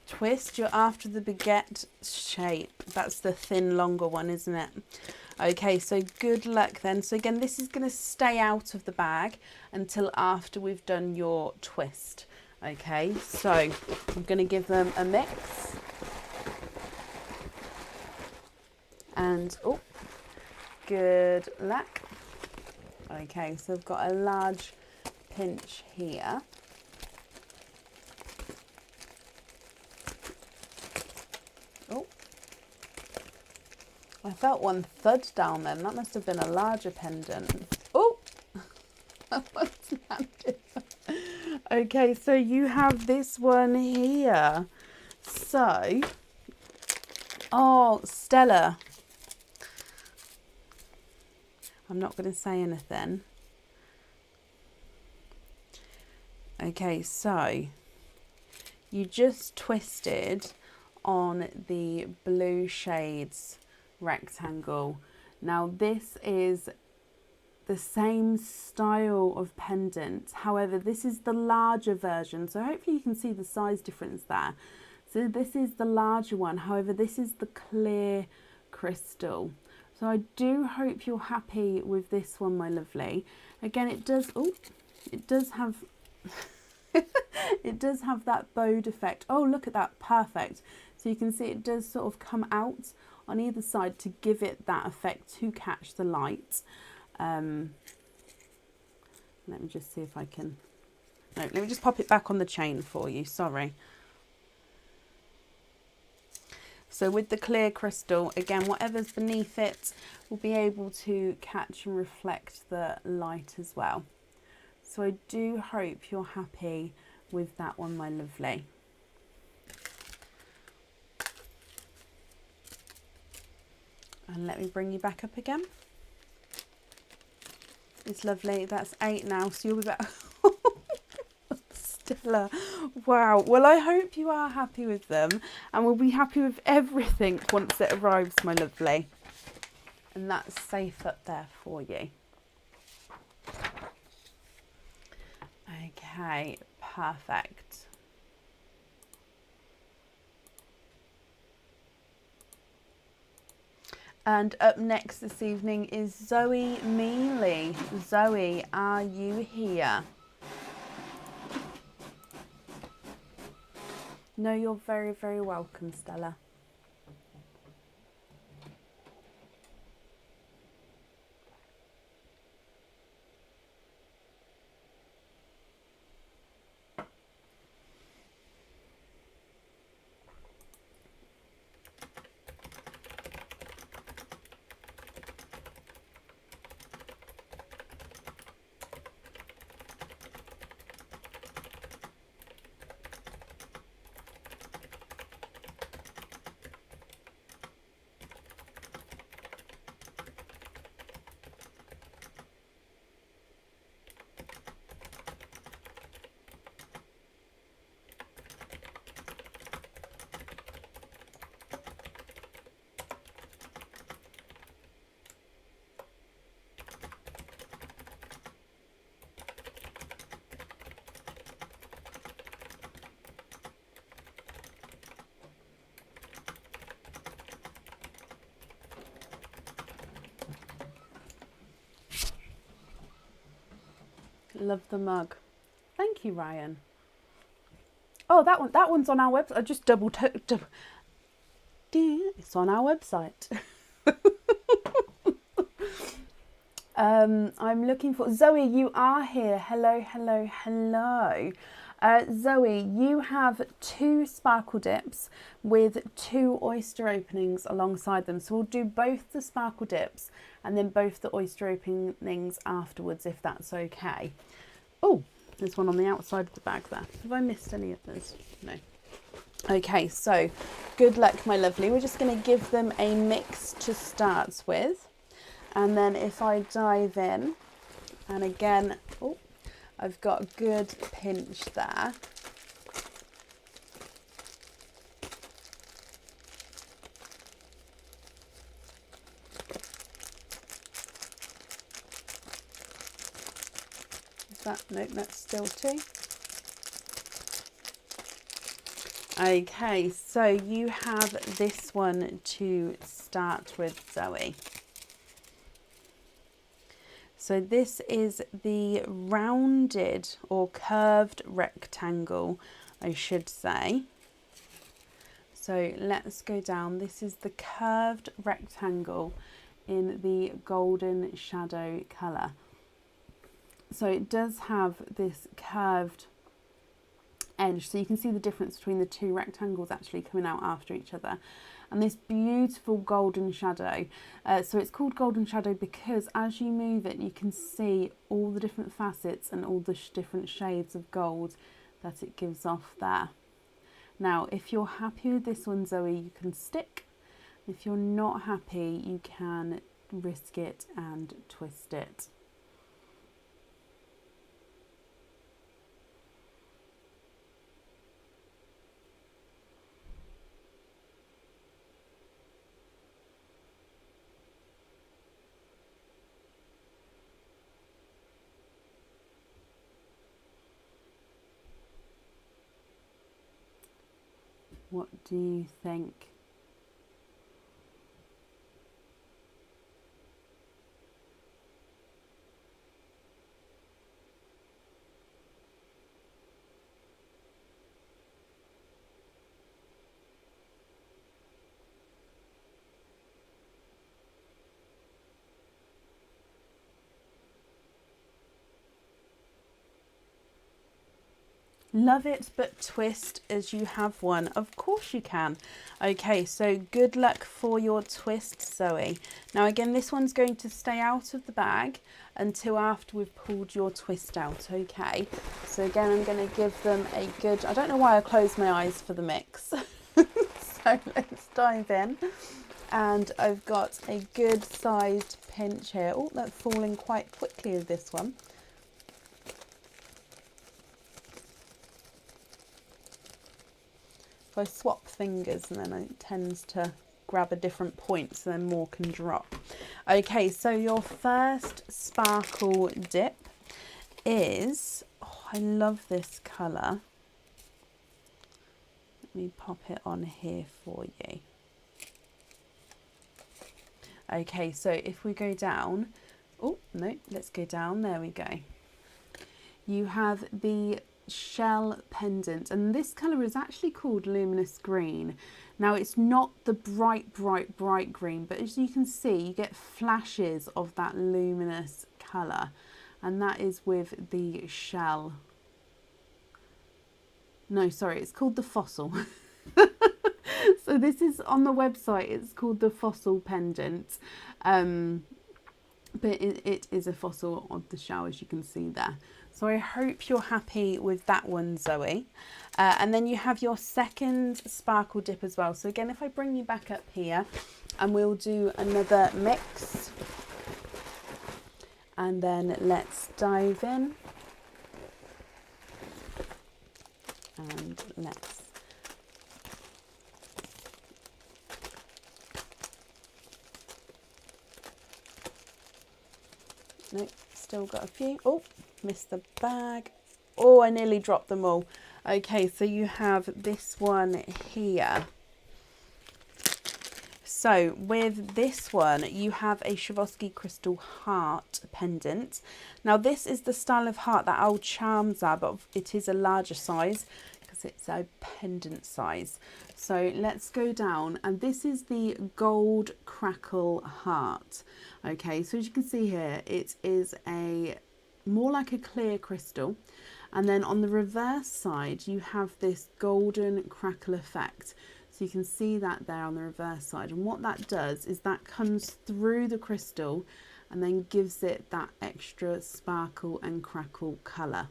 Twist, you're after the baguette shape. That's the thin, longer one, isn't it? Okay, so good luck then. So again, this is going to stay out of the bag until after we've done your twist. Okay, so I'm going to give them a mix. And, oh, good luck. Okay, so I've got a large pinch here. Oh, I felt one thud down then. That must have been a larger pendant. Oh, what's landed? Okay, so you have this one here. So, oh, Stella. I'm not going to say anything. Okay, so you just twisted on the blue shades rectangle. Now this is the same style of pendant, however this is the larger version, so hopefully you can see the size difference there. So this is the larger one, however this is the clear crystal. So I do hope you're happy with this one, my lovely. Again, it does, oh, it does have it does have that bowed effect. Oh, look at that, perfect. So you can see it does sort of come out on either side to give it that effect to catch the light. Let me just see if I can, no, let me just pop it back on the chain for you, sorry. So with the clear crystal, again, whatever's beneath it will be able to catch and reflect the light as well. So I do hope you're happy with that one, my lovely. And let me bring you back up again. It's lovely. That's 8 now, so you'll be back. Stella. Wow. Well, I hope you are happy with them, and we'll be happy with everything once it arrives, my lovely. And that's safe up there for you. Okay, perfect. And up next this evening is Zoe Mealy. Zoe, are you here? No, you're very, very welcome, Stella. Love the mug. Thank you, Ryan. Oh, that one's on our website. I just double. It's on our website. I'm looking for Zoe. You are here. Hello, hello, hello. Zoe, you have 2 sparkle dips with 2 oyster openings alongside them. So we'll do both the sparkle dips and then both the oyster openings afterwards, if that's okay. Oh, there's one on the outside of the bag there. Have I missed any of those? No. Okay, so good luck, my lovely. We're just going to give them a mix to start with. And then if I dive in, and again, oh, I've got a good pinch there. Is that, no, that's still 2. Okay, so you have this one to start with, Zoe. So this is the rounded or curved rectangle, I should say. So let's go down. This is the curved rectangle in the golden shadow colour. So it does have this curved edge, so you can see the difference between the 2 rectangles actually coming out after each other. And this beautiful golden shadow. So it's called golden shadow because as you move it, you can see all the different facets and all the different shades of gold that it gives off there. Now, if you're happy with this one, Zoe, you can stick. If you're not happy, you can risk it and twist it. What do you think? Love it, but twist as you have one. Of course you can. Okay, so good luck for your twist, Zoe. Now again, this one's going to stay out of the bag until after we've pulled your twist out, okay? So again, I'm going to give them a good... I don't know why I closed my eyes for the mix. So let's dive in. And I've got a good sized pinch here. Oh, that's falling quite quickly with this one. If I swap fingers, and then it tends to grab a different point, so then more can drop. Okay, so your first sparkle dip is, oh, I love this colour. Let me pop it on here for you. Okay, so if we go down, oh no, let's go down, there we go. You have the shell pendant, and this colour is actually called luminous green. Now it's not the bright green, but as you can see, you get flashes of that luminous colour, and that is with the shell. No, sorry, it's called the fossil. So this is on the website, it's called the fossil pendant, but it is a fossil of the shell, as you can see there. So I hope you're happy with that one, Zoe. And then you have your second sparkle dip as well. So again, if I bring you back up here, and we'll do another mix, and then let's dive in, and let's nope, still got a few. Oh, missed the bag. Oh, I nearly dropped them all. Okay, so you have this one here. So with this one, you have a Schwevoski crystal heart pendant. Now this is the style of heart that our charms are, but it is a larger size because it's a pendant size. So let's go down, and this is the gold crackle heart. Okay, so as you can see here, it is a more like a clear crystal, and then on the reverse side you have this golden crackle effect. So you can see that there on the reverse side, and what that does is that comes through the crystal and then gives it that extra sparkle and crackle colour.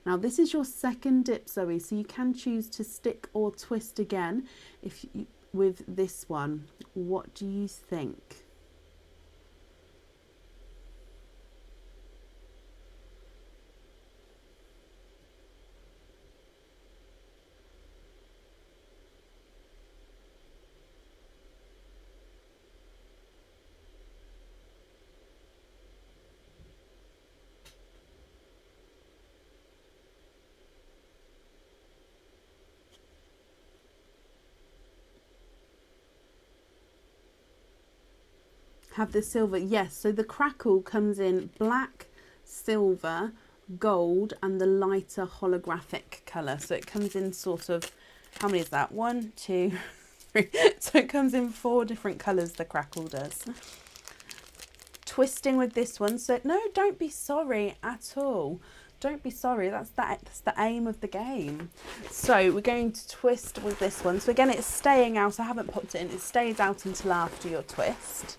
Now this is your second dip, Zoe, so you can choose to stick or twist again if you, with this one. What do you think? Have the silver, yes, so the crackle comes in black, silver, gold, and the lighter holographic colour. So it comes in sort of, how many is that? 1, 2, 3. So it comes in 4 different colours, the crackle does. Twisting with this one, so no, don't be sorry at all. Don't be sorry, that's the aim of the game. So we're going to twist with this one. So again, it's staying out, I haven't popped it in, it stays out until after your twist.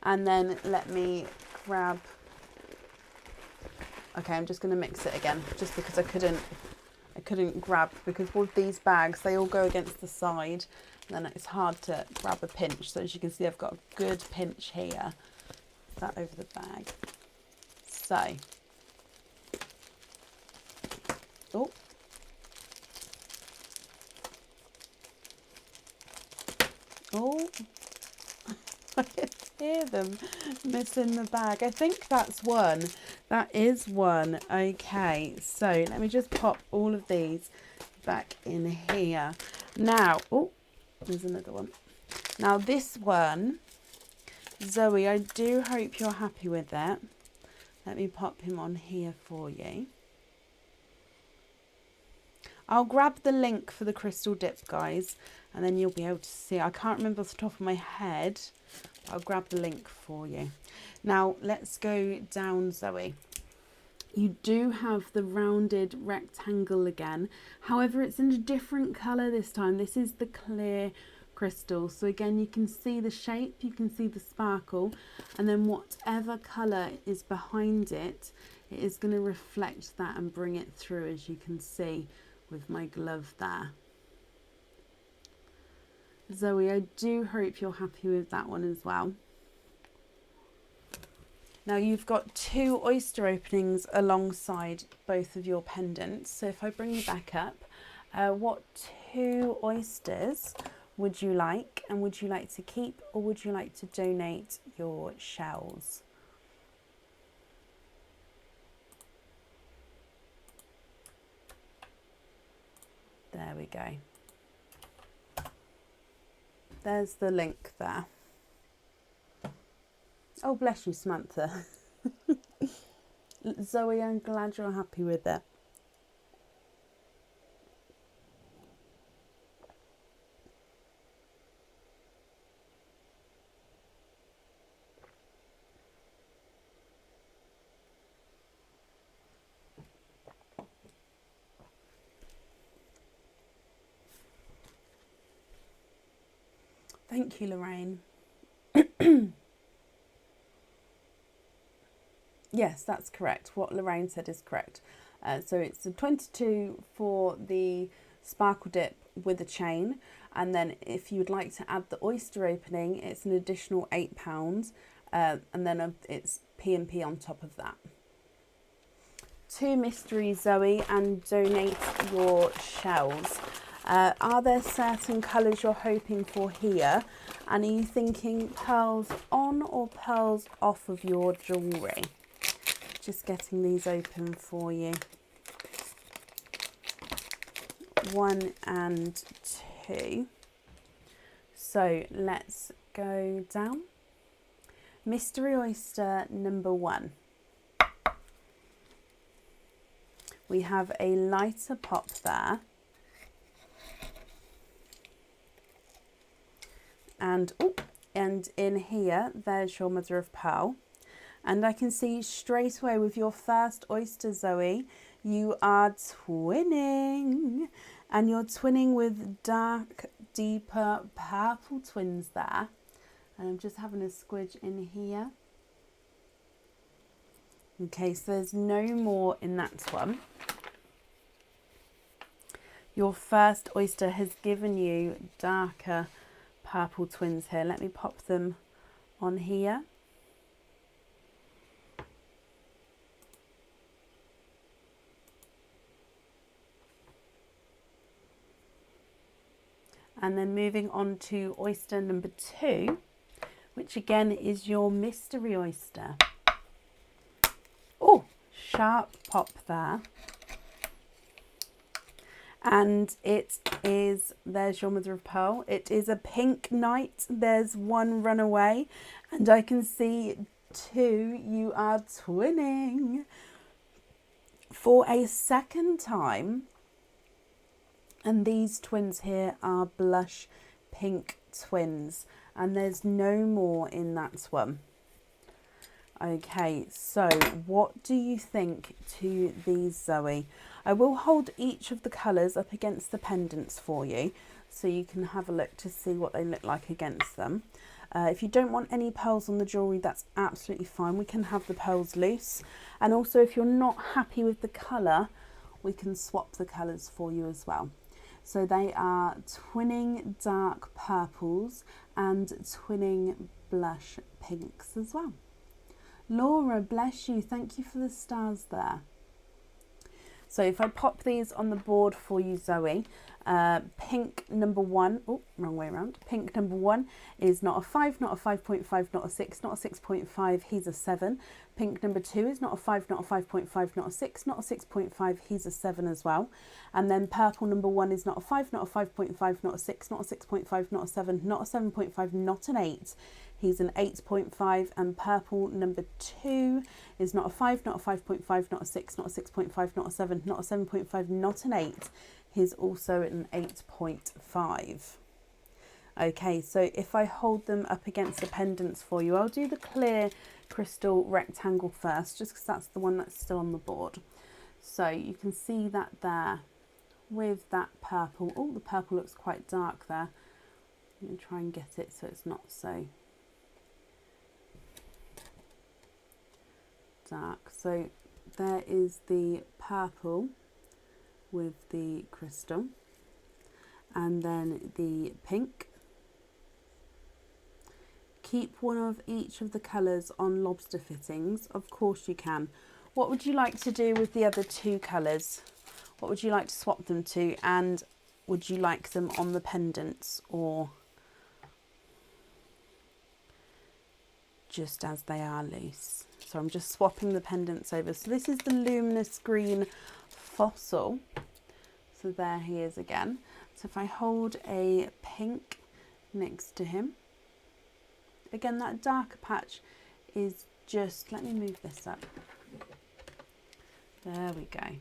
And then let me grab, okay, I'm just going to mix it again, just because I couldn't grab, because with these bags, they all go against the side, and then it's hard to grab a pinch. So as you can see, I've got a good pinch here, that over the bag. So, oh, oh, I can hear them missing the bag. I think that's one. That is one. Okay, so let me just pop all of these back in here. Now, oh, there's another one. Now this one, Zoe, I do hope you're happy with it. Let me pop him on here for you. I'll grab the link for the crystal dip, guys, and then you'll be able to see. I can't remember off the top of my head. I'll grab the link for you. Now let's go down, Zoe. You do have the rounded rectangle again. However, it's in a different colour this time. This is the clear crystal. So again, you can see the shape, you can see the sparkle, and then whatever colour is behind it, it is going to reflect that and bring it through, as you can see with my glove there. Zoe, I do hope you're happy with that one as well. Now you've got 2 oyster openings alongside both of your pendants. So if I bring you back up, what 2 oysters would you like? And would you like to keep or would you like to donate your shells? There we go. There's the link there. Oh, bless you, Samantha. Zoe, I'm glad you're happy with it. Thank you, Lorraine. Yes, that's correct. What Lorraine said is correct. So it's a 22 for the sparkle dip with a chain, and then if you would like to add the oyster opening, it's an additional £8, and then it's P&P on top of that. 2 mysteries, Zoe, and donate your shells. Are there certain colours you're hoping for here? And are you thinking pearls on or pearls off of your jewellery? Just getting these open for you. 1 and 2. So let's go down. Mystery oyster number 1. We have a lighter pop there. And in here, there's your mother of pearl. And I can see straight away with your first oyster, Zoe, you are twinning. And you're twinning with dark, deeper purple twins there. And I'm just having a squidge in here. Okay, so there's no more in that one. Your first oyster has given you darker purple twins here. Let me pop them on here. And then moving on to oyster number 2, which again is your mystery oyster. Oh, sharp pop there. And it is, there's your mother of pearl. It is a pink knight. There's 1 runaway. And I can see 2, you are twinning for a second time. And these twins here are blush pink twins. And there's no more in that one. Okay, so what do you think to these, Zoe? I will hold each of the colours up against the pendants for you, so you can have a look to see what they look like against them. If you don't want any pearls on the jewellery, that's absolutely fine. We can have the pearls loose. And also, if you're not happy with the colour, we can swap the colours for you as well. So they are twinning dark purples and twinning blush pinks as well. Laura, bless you. Thank you for the stars there. So if I pop these on the board for you, Zoe, pink number 1, oh, wrong way around. Pink number 1 is not a 5, not a 5.5, not a 6, not a 6.5, he's a 7. Pink number 2 is not a 5, not a 5.5, not a 6, not a 6.5, he's a 7 as well. And then purple number 1 is not a 5, not a 5.5, not a 6, not a 6.5, not a 7, not a 7.5, not an 8. He's an 8.5, and purple number 2 is not a 5, not a 5.5, not a 6, not a 6.5, not a 7, not a 7.5, not an 8. He's also an 8.5. Okay, so if I hold them up against the pendants for you, I'll do the clear crystal rectangle first, just because that's the one that's still on the board. So you can see that there with that purple. Oh, the purple looks quite dark there. I'm going to try and get it so it's not so dark. So there is the purple with the crystal, and then the pink keep one of each of the colours on lobster fittings? Of course you can. What would you like to do with the other two colours? What would you like to swap them to? And would you like them on the pendants or just as they are loose? So I'm just swapping the pendants over. So this is the luminous green fossil. So there he is again. So if I hold a pink next to him, again that darker patch is just, let me move this up. There we go.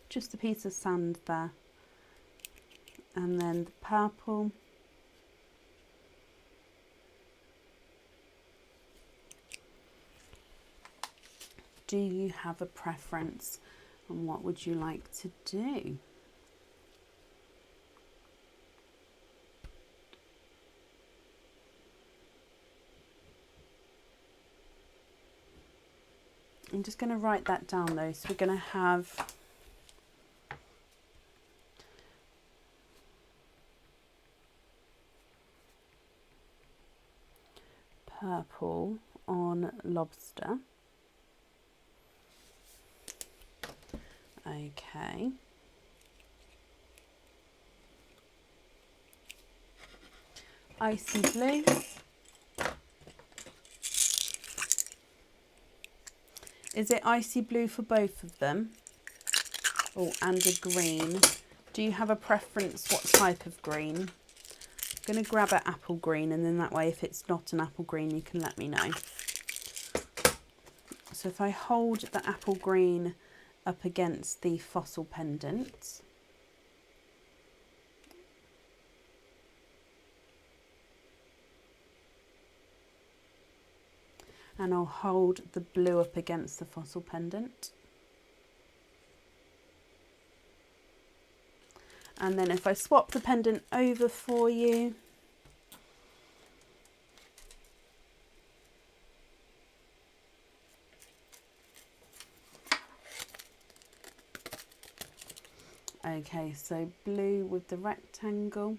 Just a piece of sand there. And then the purple. Do you have a preference on what would you like to do? I'm just going to write that down though. So we're going to have purple on lobster. Okay. Icy blue. Is it icy blue for both of them? Oh, and a green. Do you have a preference what type of green? I'm going to grab an apple green, and then that way if it's not an apple green you can let me know. So if I hold the apple green up against the fossil pendant, and I'll hold the blue up against the fossil pendant. And then if I swap the pendant over for you, okay, so blue with the rectangle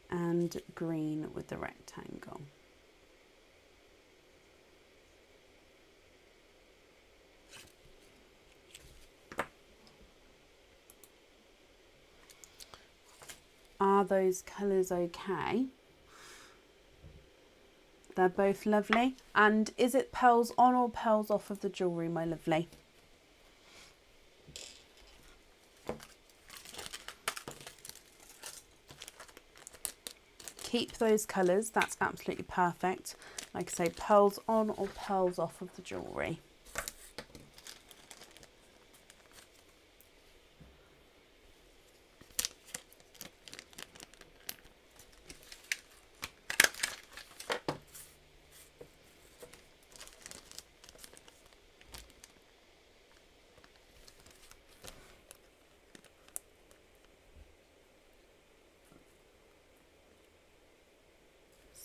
and green with the rectangle. Are those colours okay? They're both lovely. And is it pearls on or pearls off of the jewellery, my lovely? Keep those colours, that's absolutely perfect. Like I say, pearls on or pearls off of the jewellery.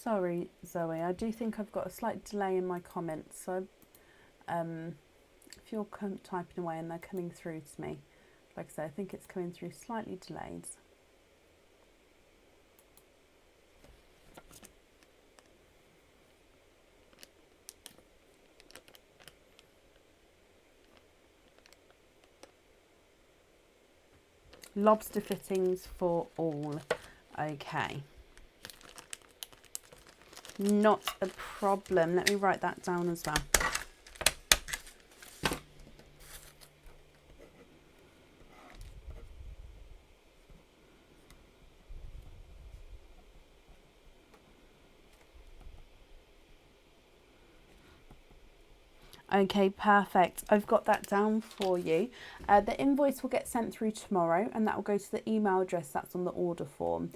Sorry, Zoe, I do think I've got a slight delay in my comments, so if you're typing away and they're coming through to me, like I say, I think it's coming through slightly delayed. Lobster fittings for all, okay. Not a problem. Let me write that down as well. Okay, perfect. I've got that down for you. The invoice will get sent through tomorrow, and that will go to the email address that's on the order form.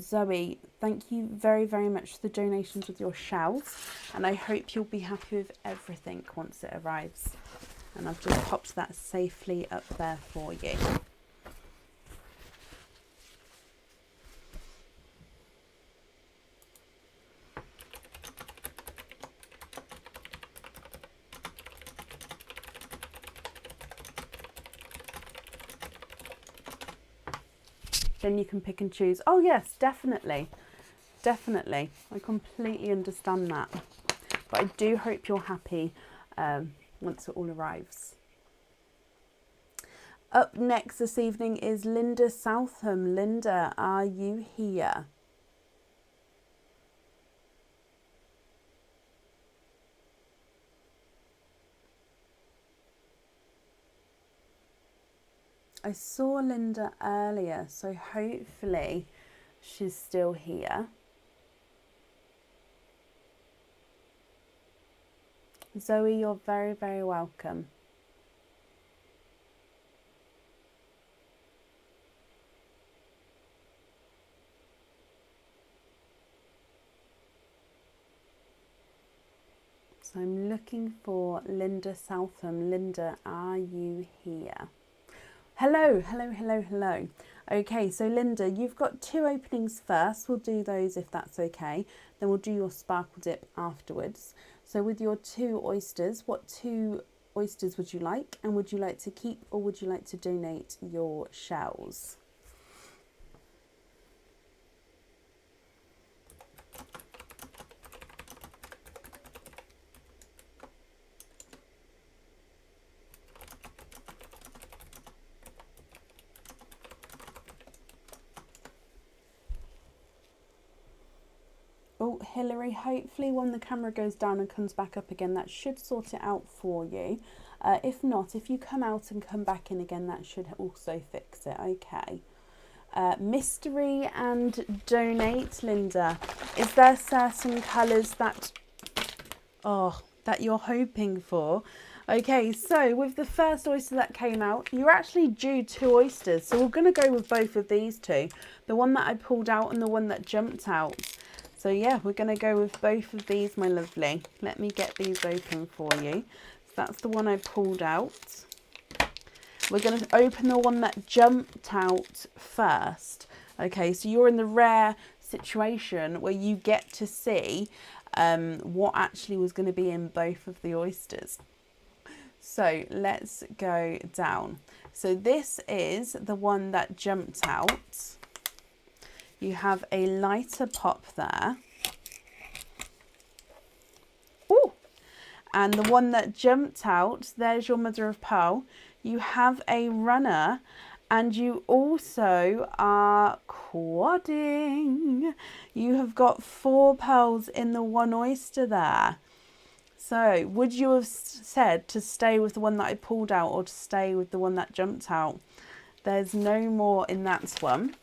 Zoe, thank you very, very much for the donations with your shells, and I hope you'll be happy with everything once it arrives. And I've just popped that safely up there for you. then you can pick and choose. Oh yes, definitely. Definitely. I completely understand that. But I do hope you're happy once it all arrives. Up next this evening is Linda Southam. Linda, are you here? I saw Linda earlier, so hopefully she's still here. Zoe, you're very, very welcome. So I'm looking for Linda Southam. Linda, are you here? Hello, hello, hello, hello. Okay, so Linda, you've got 2 openings first. We'll do those if that's okay. Then we'll do your sparkle dip afterwards. So with your 2 oysters, what 2 oysters would you like? And would you like to keep or would you like to donate your shells? Oh, Hilary, hopefully when the camera goes down and comes back up again, that should sort it out for you. If not, if you come out and come back in again, that should also fix it. Okay. Mystery and donate, Linda. Is there certain colours that you're hoping for? Okay, so with the first oyster that came out, you're actually due 2 oysters. So we're going to go with both of these 2. The one that I pulled out and the one that jumped out. So yeah, we're going to go with both of these, my lovely. Let me get these open for you. So that's the one I pulled out. We're going to open the one that jumped out first. Okay, so you're in the rare situation where you get to see what actually was going to be in both of the oysters. So let's go down. So this is the one that jumped out. You have a lighter pop there. Ooh! And the one that jumped out, there's your mother of pearl. You have a runner and you also are quadding. You have got 4 pearls in the 1 oyster there. So would you have said to stay with the one that I pulled out or to stay with the one that jumped out? There's no more in that one.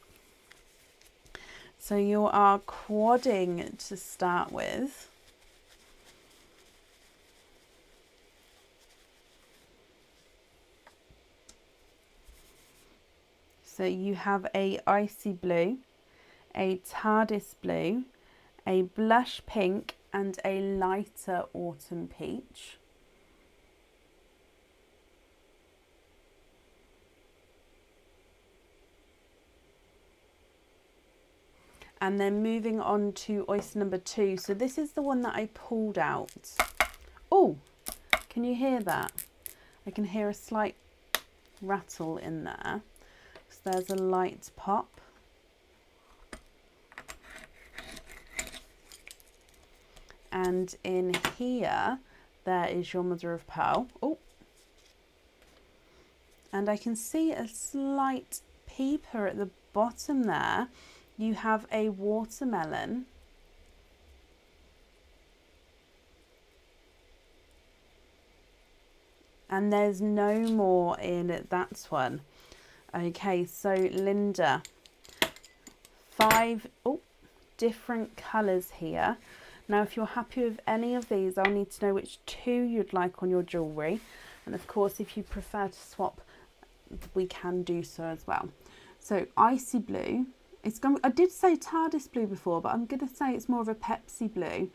So you are quadding to start with. So you have a icy blue, a TARDIS blue, a blush pink and a lighter autumn peach. And then moving on to oyster number 2. So this is the one that I pulled out. Oh, can you hear that? I can hear a slight rattle in there. So there's a light pop. And in here, there is your mother of pearl. Oh, and I can see a slight peeper at the bottom there. You have a watermelon. And there's no more in that one. Okay, so Linda, 5 different colours here. Now, if you're happy with any of these, I'll need to know which 2 you'd like on your jewellery. And of course, if you prefer to swap, we can do so as well. So icy blue. I did say TARDIS blue before, but I'm going to say it's more of a Pepsi blue,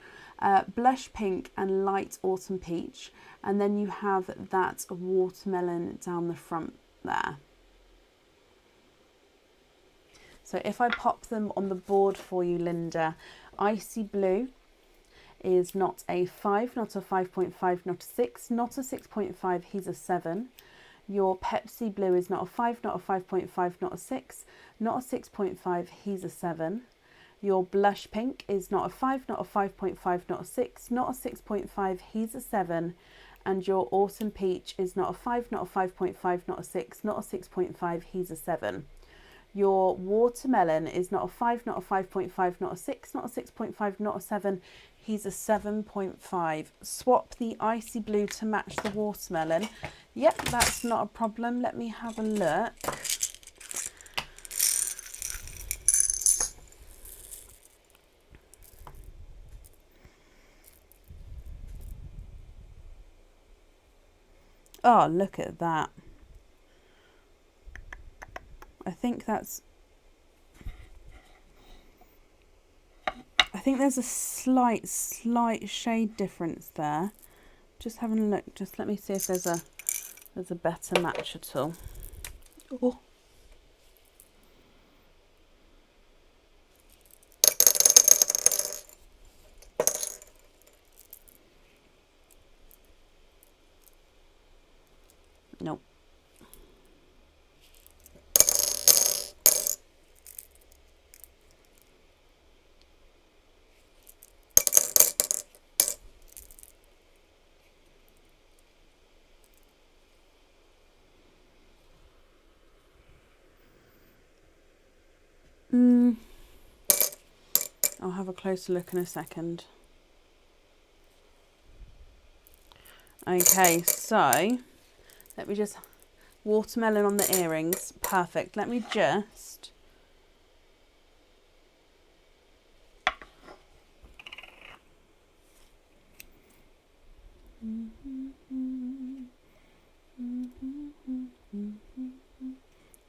blush pink and light autumn peach. And then you have that watermelon down the front there. So if I pop them on the board for you, Linda, icy blue is not a 5, not a 5.5, not a 6, not a 6.5, he's a 7. Your Pepsi Blue is not a 5, not a 5.5, not a 6, not a 6.5, he's a 7. Your Blush Pink is not a 5, not a 5.5, not a 6, not a 6.5, he's a 7. And your Autumn Peach is not a 5, not a 5.5, not a 6, not a 6.5, he's a 7. Your Watermelon is not a 5, not a 5.5, not a 6, not a 6.5, not a 7, he's a 7.5. Swap the Icy Blue to match the Watermelon. Yep, that's not a problem. Let me have a look. Oh, look at that. I think there's a slight shade difference there. Just having a look. Just let me see if there's a better match at all. Oh. Nope. I'll have a closer look in a second. Okay, so let me just, Watermelon on the earrings, perfect. Let me just,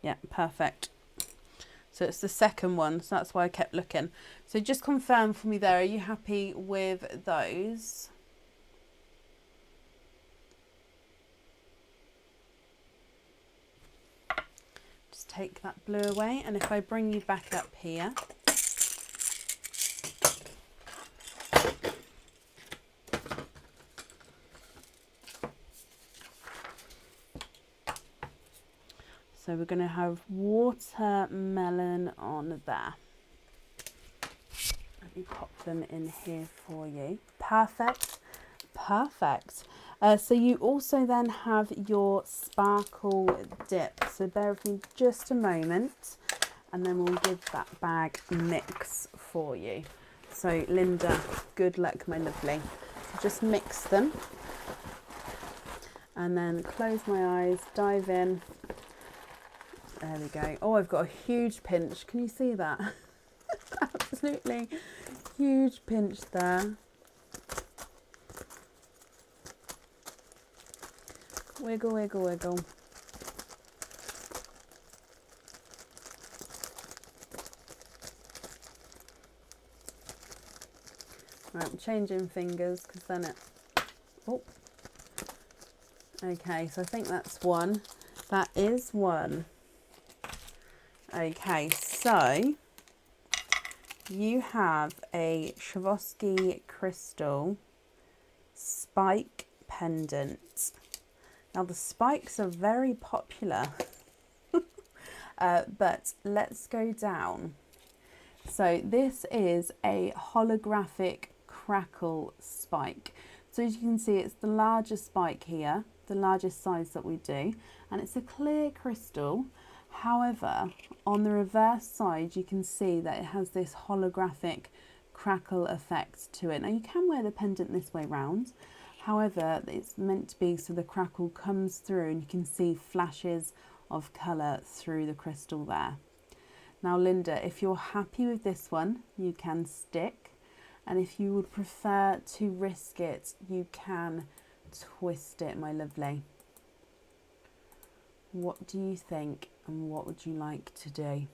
yeah, perfect. So it's the second one, so that's why I kept looking. So just confirm for me there, are you happy with those? Just take that blue away, and if I bring you back up here. So we're going to have Watermelon on there. Let me pop them in here for you. Perfect. Perfect. So you also then have your sparkle dip. So bear with me just a moment, and then we'll give that bag a mix for you. So Linda, good luck, my lovely. Just mix them. And then close my eyes, dive in. There we go. Oh, I've got a huge pinch. Can you see that? Absolutely huge pinch there. Wiggle, wiggle, wiggle. Right, I'm changing fingers because then it... Oh. Okay, so I think that's one. That is one. Okay, so you have a Schwevoski crystal spike pendant. Now the spikes are very popular, but let's go down. So this is a holographic crackle spike. So as you can see, it's the largest spike here, the largest size that we do, and it's a clear crystal. However, on the reverse side, you can see that it has this holographic crackle effect to it. Now you can wear the pendant this way round. However, it's meant to be so the crackle comes through and you can see flashes of colour through the crystal there. Now Linda, if you're happy with this one, you can stick. And if you would prefer to risk it, you can twist it, my lovely. What do you think, and what would you like to do?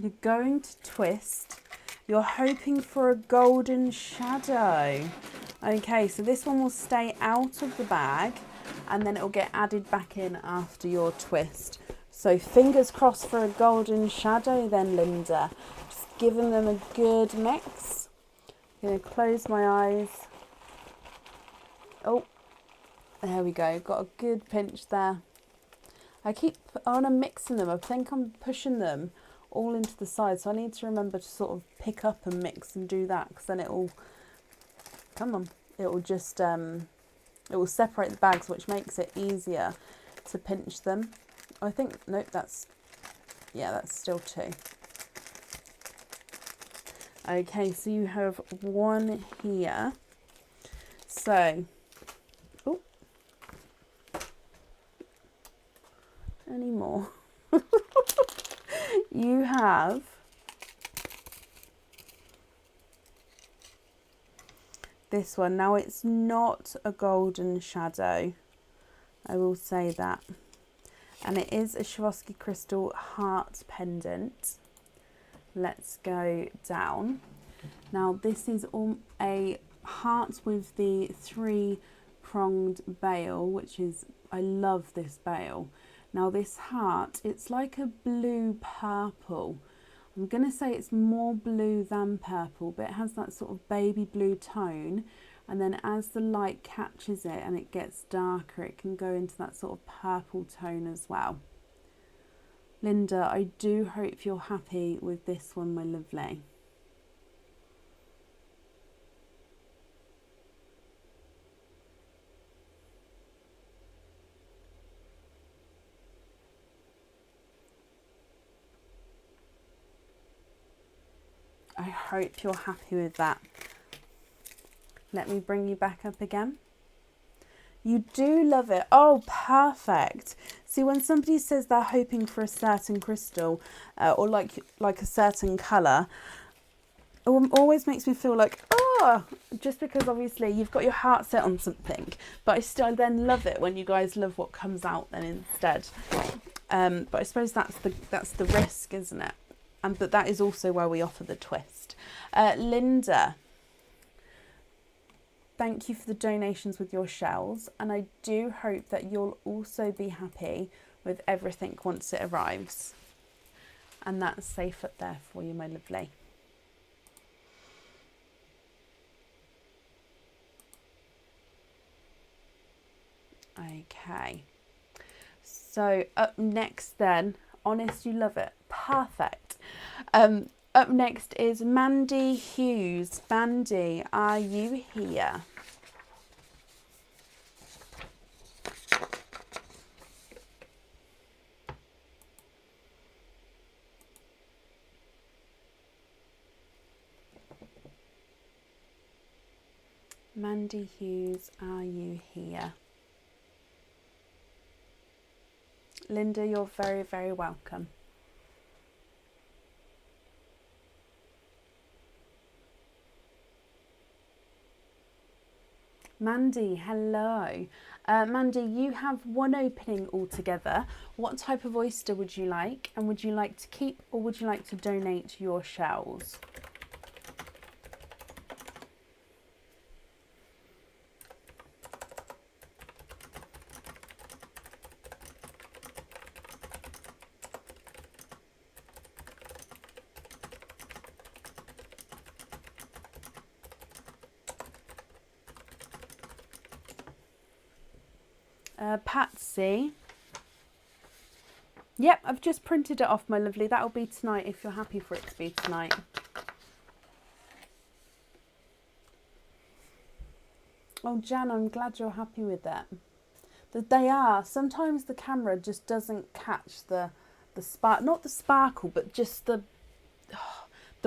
you're going to twist. You're hoping for a golden shadow. Okay, so this one will stay out of the bag and then it will get added back in after your twist. So fingers crossed for a golden shadow then, Linda. Just giving them a good mix. I'm going to close my eyes. Oh, there we go. Got a good pinch there. I want to mixing them. I think I'm pushing them all into the side. So I need to remember to sort of pick up and mix and do that, because then it will, come on, it will just, it will separate the bags, which makes it easier to pinch them. I think, nope, that's still 2. Okay, so you have 1 here. So, oh, any more? You have this one. Now it's not a golden shadow, I will say that. And it is a Schwevoski crystal heart pendant. Let's go down. Now this is a heart with the 3-pronged bail, which is, I love this bail. Now this heart, it's like a blue purple. I'm going to say it's more blue than purple, but it has that sort of baby blue tone. And then as the light catches it and it gets darker, it can go into that sort of purple tone as well. Linda, I do hope you're happy with this one, my lovely. I hope you're happy with that. Let me bring you back up again. You do love it. Oh, perfect. See, when somebody says they're hoping for a certain crystal or like a certain colour, it always makes me feel like, oh, just because obviously you've got your heart set on something, but I still then love it when you guys love what comes out then instead. But I suppose that's the risk, isn't it? But that is also where we offer the twist. Linda, thank you for the donations with your shells, and I do hope that you'll also be happy with everything once it arrives. And that's safe up there for you, my lovely. Okay, so up next then, honest you love it, perfect. Up next is Mandy Hughes. Mandy, are you here? Mandy Hughes, are you here? Linda, you're very, very welcome. Mandy, hello. Mandy, you have 1 opening altogether. What type of oyster would you like? And would you like to keep or would you like to donate your shells? Patsy. Yep, I've just printed it off, my lovely. That'll be tonight if you're happy for it to be tonight. Oh, Jan, I'm glad you're happy with that. They are. Sometimes the camera just doesn't catch the spark, not the sparkle, but just the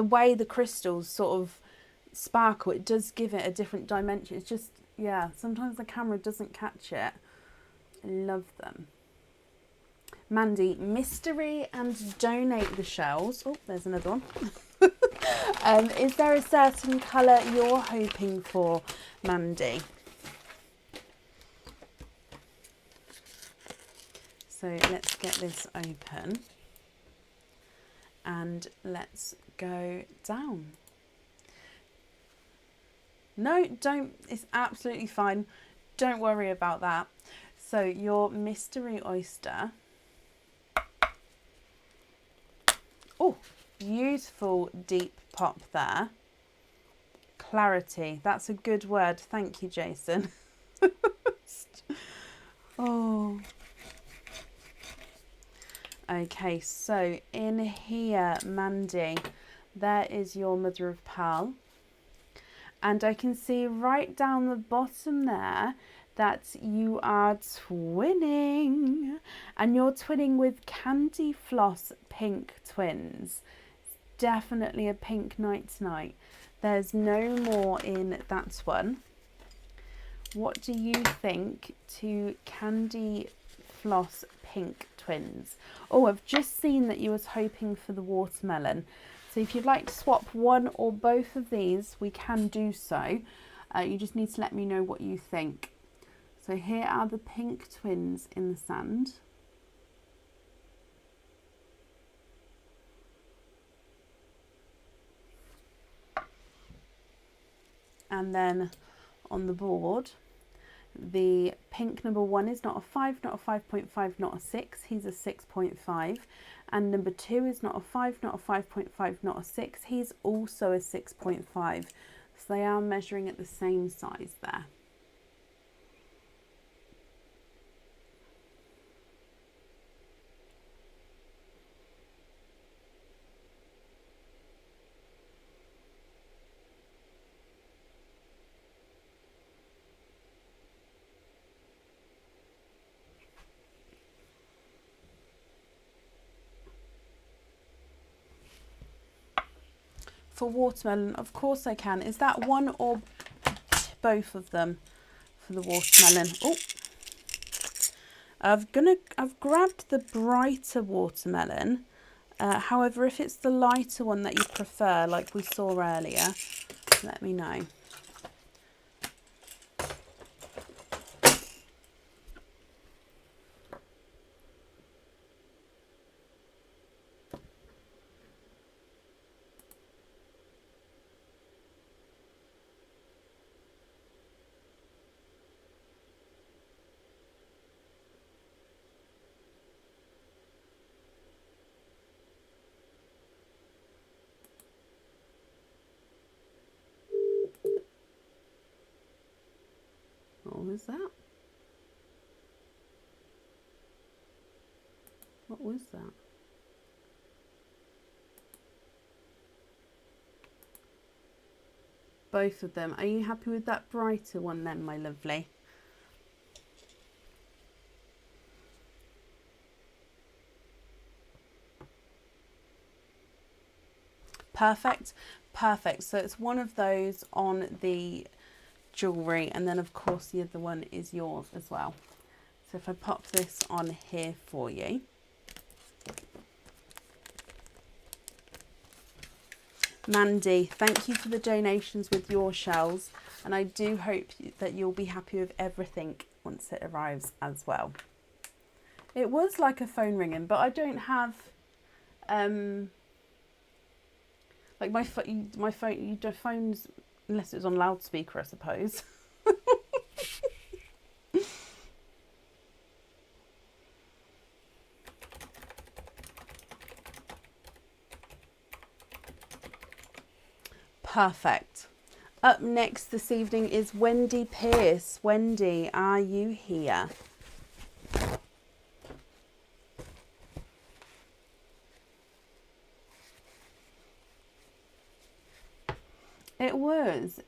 way the crystals sort of sparkle. It does give it a different dimension. It's just, yeah, sometimes the camera doesn't catch it. I love them. Mandy, mystery and donate the shells. Oh, there's another one. Is there a certain colour you're hoping for, Mandy? So let's get this open. And let's go down. No, don't, it's absolutely fine. Don't worry about that. So your mystery oyster. Oh, beautiful deep pop there. Clarity, that's a good word. Thank you, Jason. Oh. Okay, so in here, Mandy, there is your mother of pearl. And I can see right down the bottom there that you are twinning. And you're twinning with Candy Floss Pink Twins. It's definitely a pink night tonight. There's no more in that one. What do you think to Candy Floss Pink Twins? Oh, I've just seen that you was hoping for the watermelon. So if you'd like to swap one or both of these, we can do so. You just need to let me know what you think. So here are the pink twins in the sand. And then on the board, the pink number 1 is not a 5, not a 5.5, not a 6. He's a 6.5. And number 2 is not a 5, not a 5.5, not a 6. He's also a 6.5. So they are measuring at the same size there. For watermelon, of course I can. Is that one or both of them for the watermelon? Oh, I've grabbed the brighter watermelon. However, if it's the lighter one that you prefer, like we saw earlier, let me know. What was that? What was that? Both of them. Are you happy with that brighter one then, my lovely? Perfect. Perfect. So it's one of those on the jewellery, and then of course the other one is yours as well. So if I pop this on here for you. Mandy, thank you for the donations with your shells, and I do hope that you'll be happy with everything once it arrives as well. It was like a phone ringing, but I don't have like my phone, you do phones unless it was on loudspeaker, I suppose. Perfect. Up next this evening is Wendy Pierce. Wendy, are you here? It was.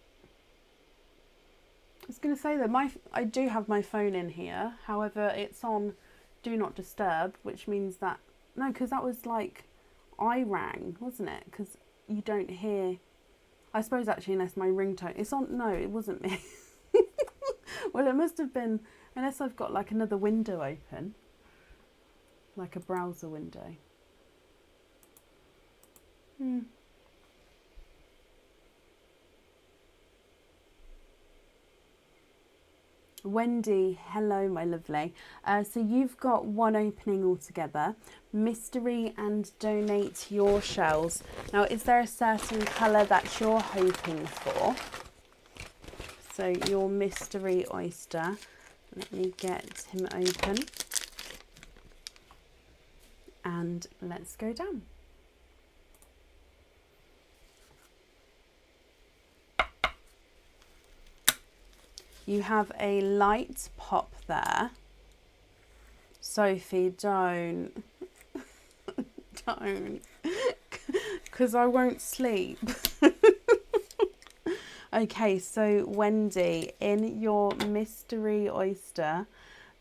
I was going to say that I do have my phone in here. However, it's on Do Not Disturb, which means that... No, because that was like... I rang, wasn't it? Because you don't hear... I suppose actually unless my ringtone... It's on... No, it wasn't me. Well, it must have been... Unless I've got like another window open. Like a browser window. Wendy, hello my lovely. So you've got one opening altogether, mystery and donate your shells. Now is there a certain colour that you're hoping for? So your mystery oyster, let me get him open and let's go down. You have a light pop there. Sophie, don't, because I won't sleep. Okay, so Wendy, in your mystery oyster,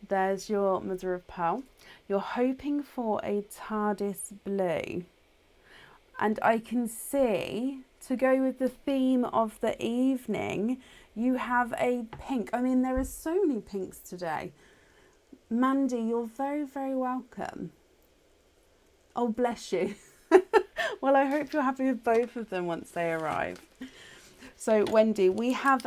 there's your mother of pearl. You're hoping for a TARDIS blue. And I can see, to go with the theme of the evening, you have a pink. I mean, there are so many pinks today. Mandy, you're very, very welcome. Oh, bless you. Well, I hope you're happy with both of them once they arrive. So, Wendy, we have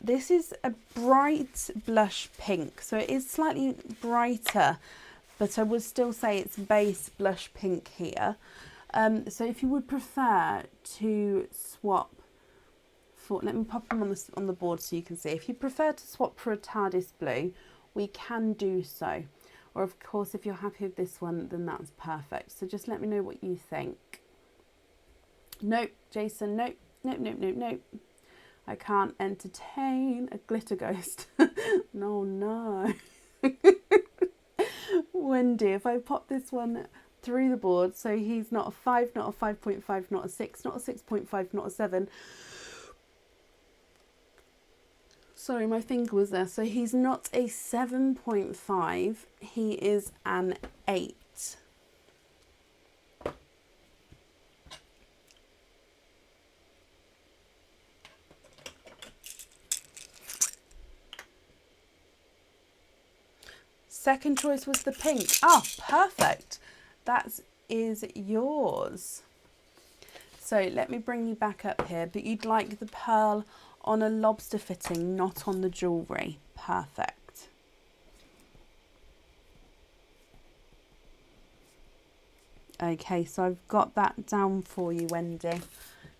this is a bright blush pink. So it is slightly brighter, but I would still say it's base blush pink here. So if you would prefer to swap for, let me pop them on the board so you can see. If you prefer to swap for a TARDIS blue, we can do so. Or of course, if you're happy with this one, then that's perfect. So just let me know what you think. Nope, Jason, nope, nope, nope, nope, nope. I can't entertain a glitter ghost. No, no. Wendy, if I pop this one through the board, so he's not a 5, not a 5.5, not a 6, not a 6.5, not a 7. Sorry, my finger was there. So he's not a 7.5, he is an 8. Second choice was the pink. Ah, perfect. That is yours. So let me bring you back up here, but you'd like the pearl on a lobster fitting, not on the jewellery. Perfect. Okay, so I've got that down for you, Wendy.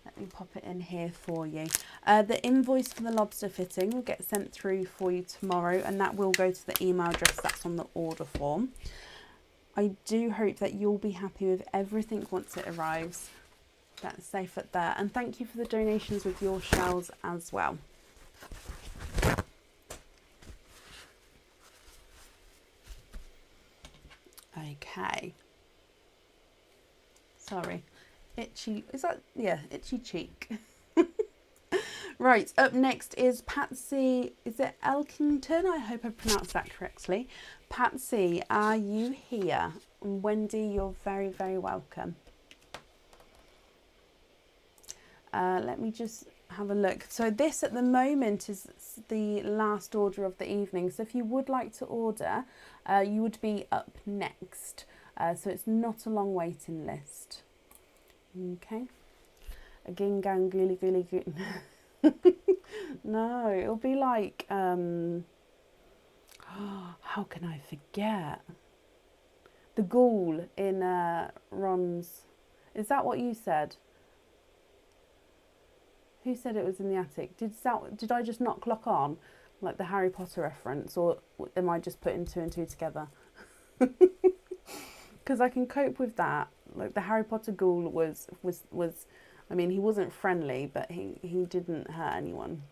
Let me pop it in here for you. The invoice for the lobster fitting will get sent through for you tomorrow, and that will go to the email address that's on the order form. I do hope that you'll be happy with everything once it arrives. That's safe at there. And thank you for the donations with your shells as well. Okay. Sorry. Itchy, is that, yeah, itchy cheek. Right, up next is Patsy, is it Elkington? I hope I pronounced that correctly. Patsy, are you here? Wendy, you're very, very welcome. Let me just have a look. So this at the moment is the last order of the evening. So if you would like to order, you would be up next. So it's not a long waiting list. Okay. A gingang gooli gooli goo. No, it'll be like, how can I forget? The ghoul in Ron's. Is that what you said? Who said it was in the attic? Did I just not clock on? Like the Harry Potter reference? Or am I just putting 2 and 2 together? Because I can cope with that. Like the Harry Potter ghoul was I mean, he wasn't friendly, but he didn't hurt anyone.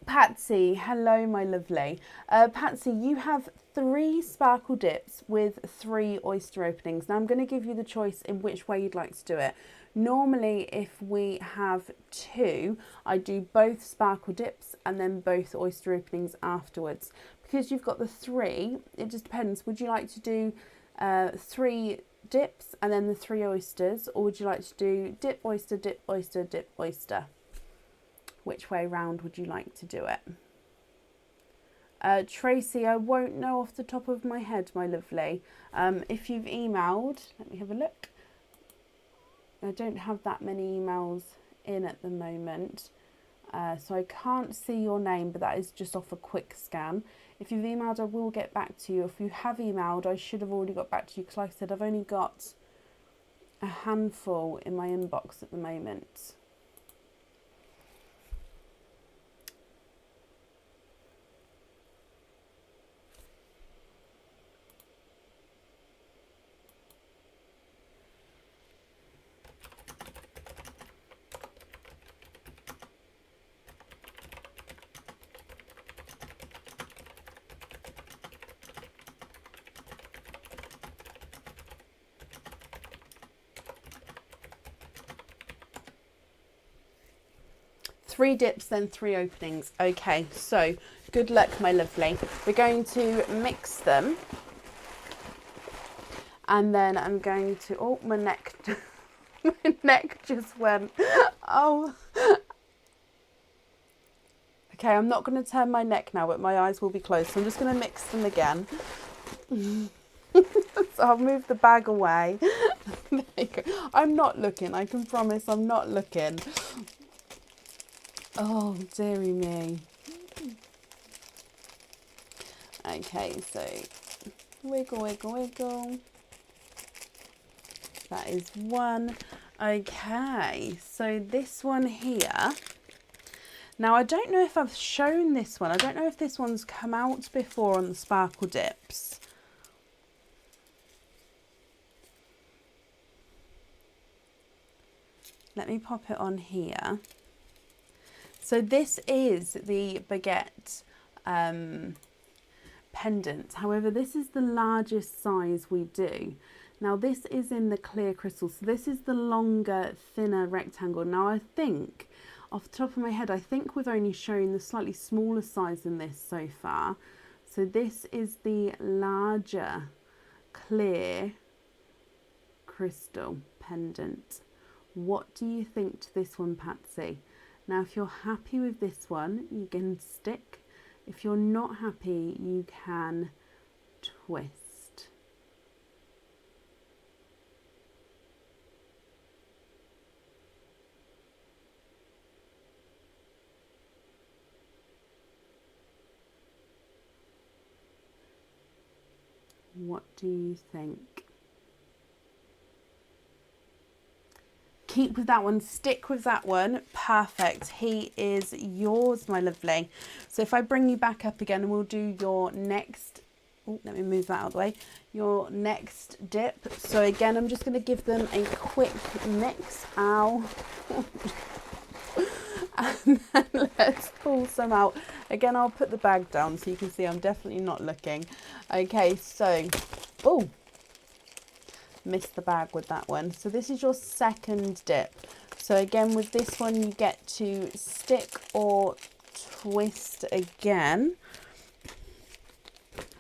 Patsy, hello my lovely. Patsy, you have 3 sparkle dips with 3 oyster openings. Now I'm going to give you the choice in which way you'd like to do it. Normally, if we have 2, I do both sparkle dips and then both oyster openings afterwards. Because you've got the 3, it just depends. Would you like to do 3 dips and then the 3 oysters, or would you like to do dip, oyster, dip, oyster, dip, oyster? Which way round would you like to do it? Tracy, I won't know off the top of my head, my lovely. If you've emailed, let me have a look. I don't have that many emails in at the moment. So I can't see your name, but that is just off a quick scan. If you've emailed, I will get back to you. If you have emailed, I should have already got back to you, because like I said, I've only got a handful in my inbox at the moment. Three dips, then 3 openings. Okay, so good luck, my lovely. We're going to mix them. And then I'm going to, oh, my neck, my neck just went, oh. Okay, I'm not going to turn my neck now, but my eyes will be closed. So I'm just going to mix them again. So I'll move the bag away. There you go. I'm not looking, I can promise I'm not looking. Oh, dearie me. Okay, so wiggle, wiggle, wiggle. That is one. Okay, so this one here. Now, I don't know if I've shown this one. I don't know if this one's come out before on the sparkle dips. Let me pop it on here. So this is the baguette pendant. However, this is the largest size we do. Now this is in the clear crystal. So this is the longer, thinner rectangle. Now I think, off the top of my head, I think we've only shown the slightly smaller size in this so far. So this is the larger clear crystal pendant. What do you think to this one, Patsy? Now, if you're happy with this one, you can stick. If you're not happy, you can twist. What do you think? Keep with that one, stick with that one. Perfect. He is yours, my lovely. So if I bring you back up again, and we'll do your next, oh, let me move that out of the way, your next dip. So again, I'm just going to give them a quick mix. Ow. And then let's pull some out. Again, I'll put the bag down so you can see I'm definitely not looking. Okay, so, oh, missed the bag with that one. So this is your second dip. So again, with this one, you get to stick or twist again.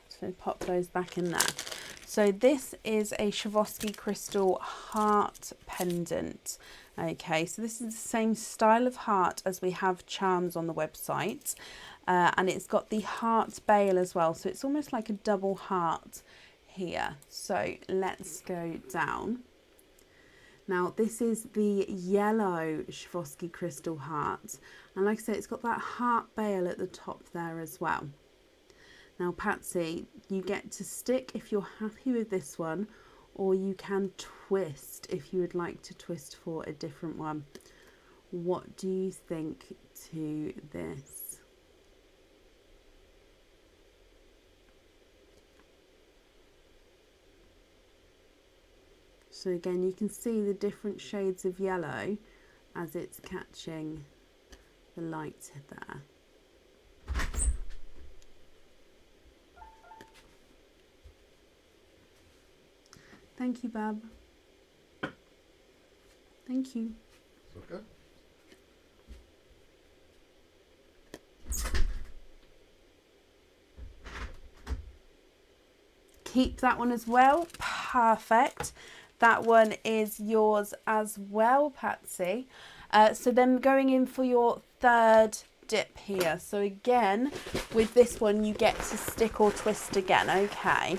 So pop those back in there. So this is a Schwevoski crystal heart pendant. Okay, so this is the same style of heart as we have charms on the website. And it's got the heart bail as well. So it's almost like a double heart here. So let's go down. Now this is the yellow Schwevoski crystal heart, and like I said, it's got that heart bail at the top there as well. Now Patsy, you get to stick if you're happy with this one, or you can twist if you would like to twist for a different one. What do you think to this? So again, you can see the different shades of yellow as it's catching the light there. Thank you, Bab. Thank you. Okay. Keep that one as well. Perfect. That one is yours as well, Patsy. So then going in for your third dip here. So again, with this one, you get to stick or twist again, okay?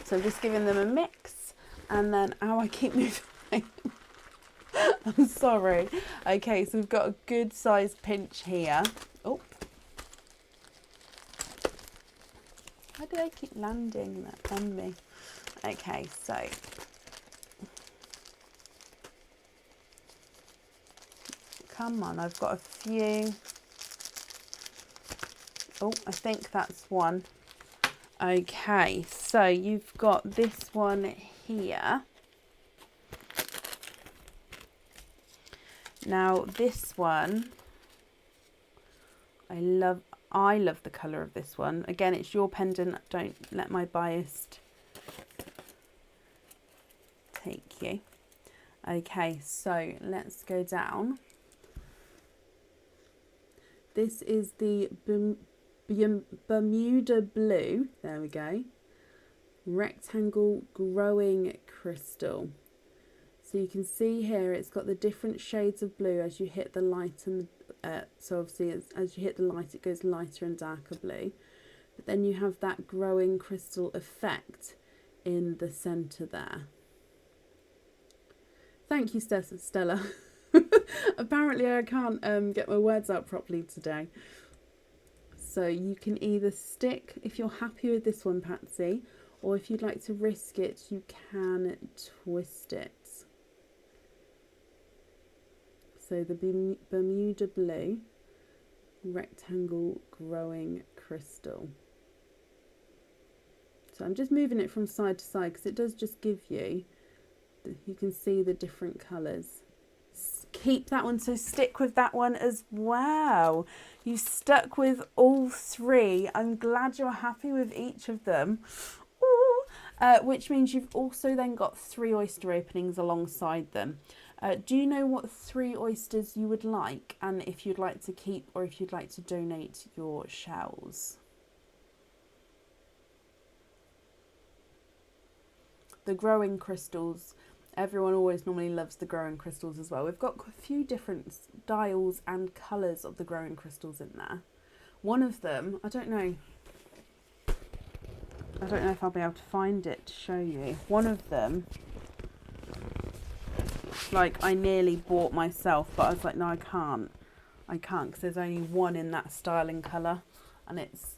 So I'm just giving them a mix, and then, oh, I keep moving. I'm sorry. Okay, so we've got a good sized pinch here. Oh. Why do they keep landing on me? Okay, so come on, I've got a few. Oh, I think that's one. Okay, so you've got this one here. Now this one, I love the colour of this one. Again, it's your pendant. Don't let my bias take you. Okay, so let's go down. This is the Bermuda Blue. There we go. Rectangle growing crystal. So you can see here it's got the different shades of blue as you hit the light, and so obviously as you hit the light it goes lighter and darker blue. But then you have that growing crystal effect in the centre there. Thank you, Stella. Apparently I can't get my words out properly today. So you can either stick, if you're happy with this one, Patsy, or if you'd like to risk it, you can twist it. So the Bermuda Blue rectangle growing crystal. So I'm just moving it from side to side because it does just give you, you can see the different colours. Keep that one, so stick with that one as well. You stuck with all three. I'm glad you're happy with each of them. Which means you've also then got 3 oyster openings alongside them. Do you know what 3 oysters you would like, and if you'd like to keep or if you'd like to donate your shells? The growing crystals, everyone always normally loves the growing crystals as well. We've got a few different styles and colours of the growing crystals in there. One of them, I don't know if I'll be able to find it to show you. One of them, like, I nearly bought myself, but I was like, no, I can't because there's only one in that style and colour, and it's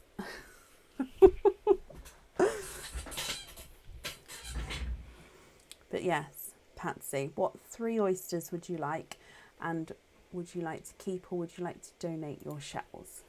but yes, Patsy, what 3 oysters would you like, and would you like to keep or would you like to donate your shells?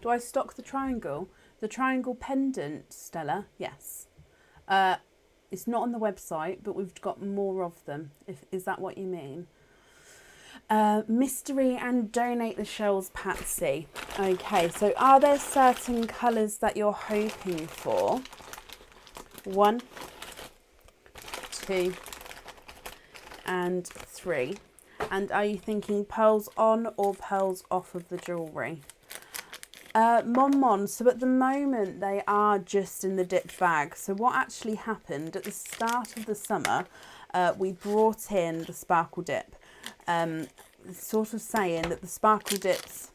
Do I stock the triangle? The triangle pendant, Stella? Yes. It's not on the website, but we've got more of them. Is that what you mean? Mystery and donate the shells, Patsy. Okay, so are there certain colours that you're hoping for? 1, 2, and 3. And are you thinking pearls on or pearls off of the jewellery? Mon, so at the moment they are just in the dip bag. So what actually happened at the start of the summer, we brought in the sparkle dip, sort of saying that the sparkle dips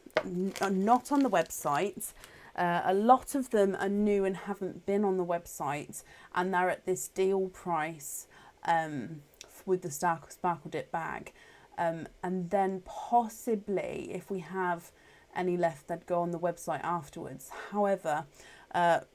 are not on the website. A lot of them are new and haven't been on the website, and they're at this deal price with the sparkle dip bag. And then possibly if we have any left that go on the website afterwards. However,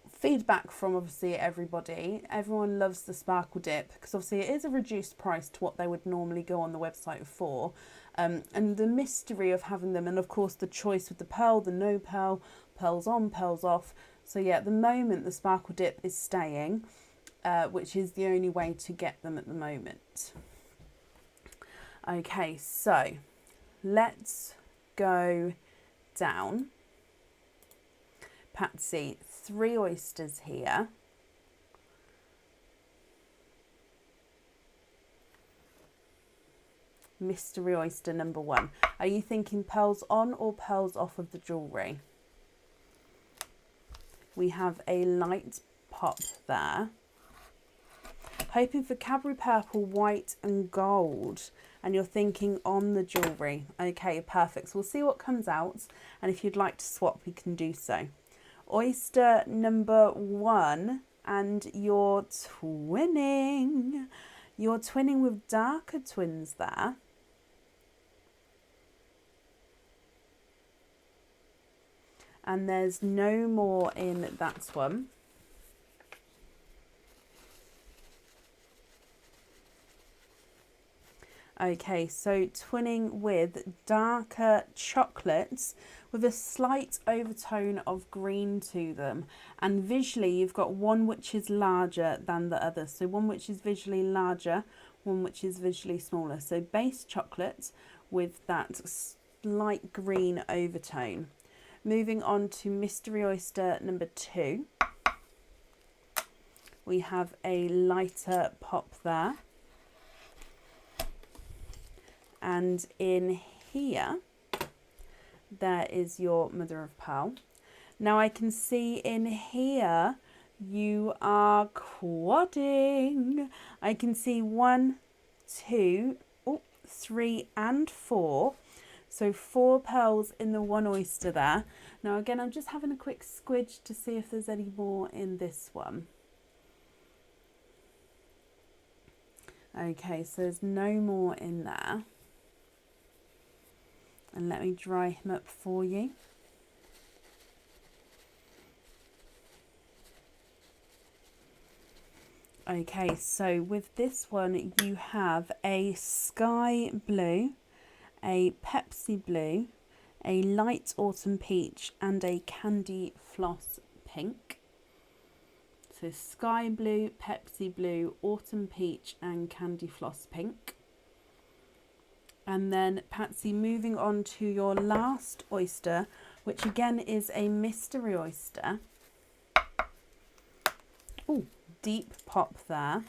feedback from obviously everyone loves the sparkle dip because obviously it is a reduced price to what they would normally go on the website for, and the mystery of having them, and of course the choice with the pearl, the no pearl, pearls on, pearls off. So yeah, at the moment the sparkle dip is staying, which is the only way to get them at the moment. Okay, so let's go down. Patsy, 3 oysters here. Mystery oyster number 1. Are you thinking pearls on or pearls off of the jewellery? We have a light pop there. Hoping for Cadbury purple, white and gold. And you're thinking on the jewellery. Okay, perfect. So we'll see what comes out. And if you'd like to swap, we can do so. Oyster number 1. And you're twinning. You're twinning with darker twins there. And there's no more in that one. Okay, so twinning with darker chocolates with a slight overtone of green to them. And visually, you've got one which is larger than the other. So one which is visually larger, one which is visually smaller. So base chocolate with that slight green overtone. Moving on to Mystery Oyster number 2. We have a lighter pop there. And in here, there is your mother of pearl. Now I can see in here, you are quadding. I can see 1, 2, 3 and 4. So 4 pearls in the 1 oyster there. Now again, I'm just having a quick squidge to see if there's any more in this one. Okay, so there's no more in there. And let me dry him up for you. Okay, so with this one, you have a sky blue, a Pepsi blue, a light autumn peach and a candy floss pink. So sky blue, Pepsi blue, autumn peach and candy floss pink. And then Patsy, moving on to your last oyster, which again is a mystery oyster. Oh, deep pop there.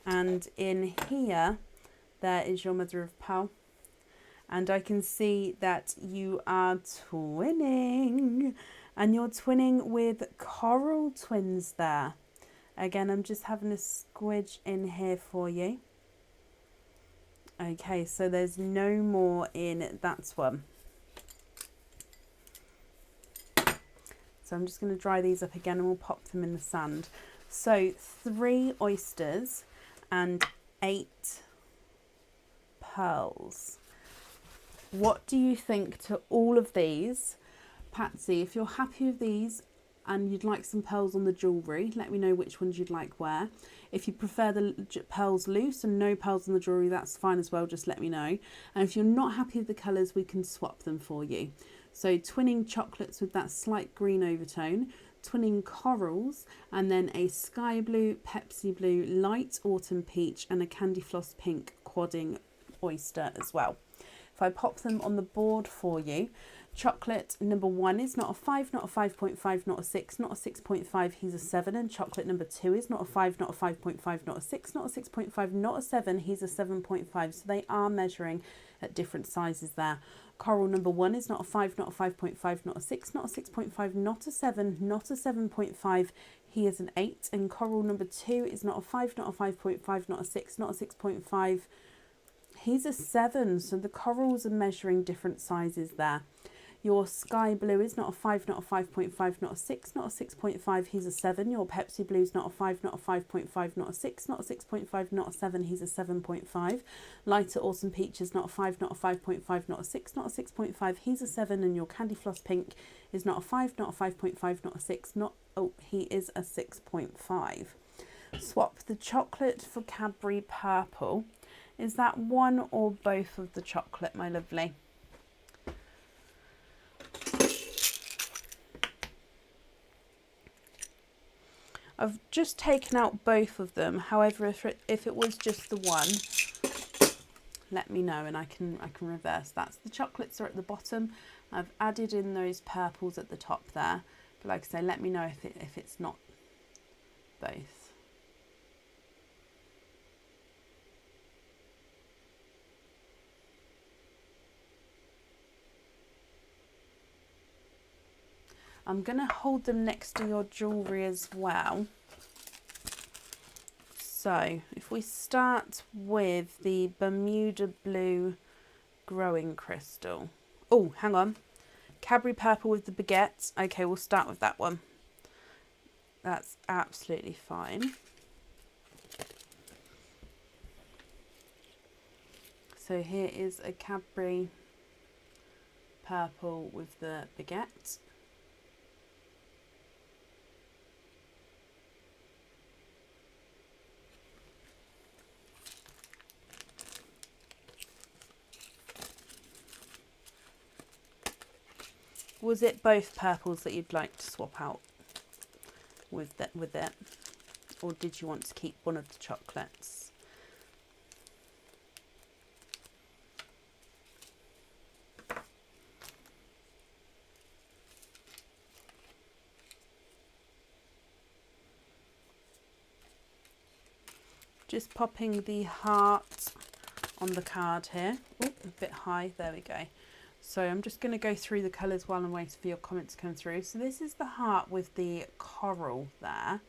And in here, there is your mother of pearl. And I can see that you are twinning. And you're twinning with coral twins there. Again, I'm just having a squidge in here for you. Okay, so there's no more in that one. So I'm just going to dry these up again and we'll pop them in the sand. So 3 oysters and 8 pearls. What do you think to all of these? Patsy, if you're happy with these and you'd like some pearls on the jewellery, let me know which ones you'd like where. If you prefer the pearls loose and no pearls on the jewellery, that's fine as well, just let me know. And if you're not happy with the colours, we can swap them for you. So twinning chocolates with that slight green overtone, twinning corals, and then a sky blue, Pepsi blue, light autumn peach and a candy floss pink quadding oyster as well. If I pop them on the board for you, chocolate number 1 is not a 5, not a 5.5, not a 6, not a 6.5, he's a 7. And chocolate number 2 is not a 5, not a 5.5, not a 6, not a 6.5, not a 7, he's a 7.5. So they are measuring at different sizes there. Coral number 1 is not a 5, not a 5.5, not a 6, not a 6.5, not a 7, not a 7.5, he is an 8. And coral number 2 is not a 5, not a 5.5, not a 6, not a 6.5, he's a 7. So the corals are measuring different sizes there. Your sky blue is not a 5, not a 5.5, not a 6, not a 6.5, he's a 7. Your Pepsi blue is not a 5, not a 5.5, not a 6, not a 6.5, not a 7, he's a 7.5. Lighter autumn peach is not a 5, not a 5.5, not a 6, not a 6.5, he's a 7. And your candy floss pink is not a 5, not a 5.5, not a 6, not, oh, he is a 6.5. Swap the chocolate for Cadbury purple. Is that one or both of the chocolate, my lovely? I've just taken out both of them. However, if it was just the one, let me know and I can reverse. That's the chocolates are at the bottom I've added in those purples at the top there, but like I say, let me know if it's not both. I'm going to hold them next to your jewellery as well. So if we start with the Bermuda Blue growing crystal. Oh, hang on. Cadbury purple with the baguettes. Okay, we'll start with that one. That's absolutely fine. So here is a Cadbury purple with the baguette. Was it both purples that you'd like to swap out with it? Or did you want to keep one of the chocolates? Just popping the heart on the card here. Oh, a bit high, there we go. So I'm just going to go through the colours while I'm waiting for your comments to come through. So this is the heart with the coral there.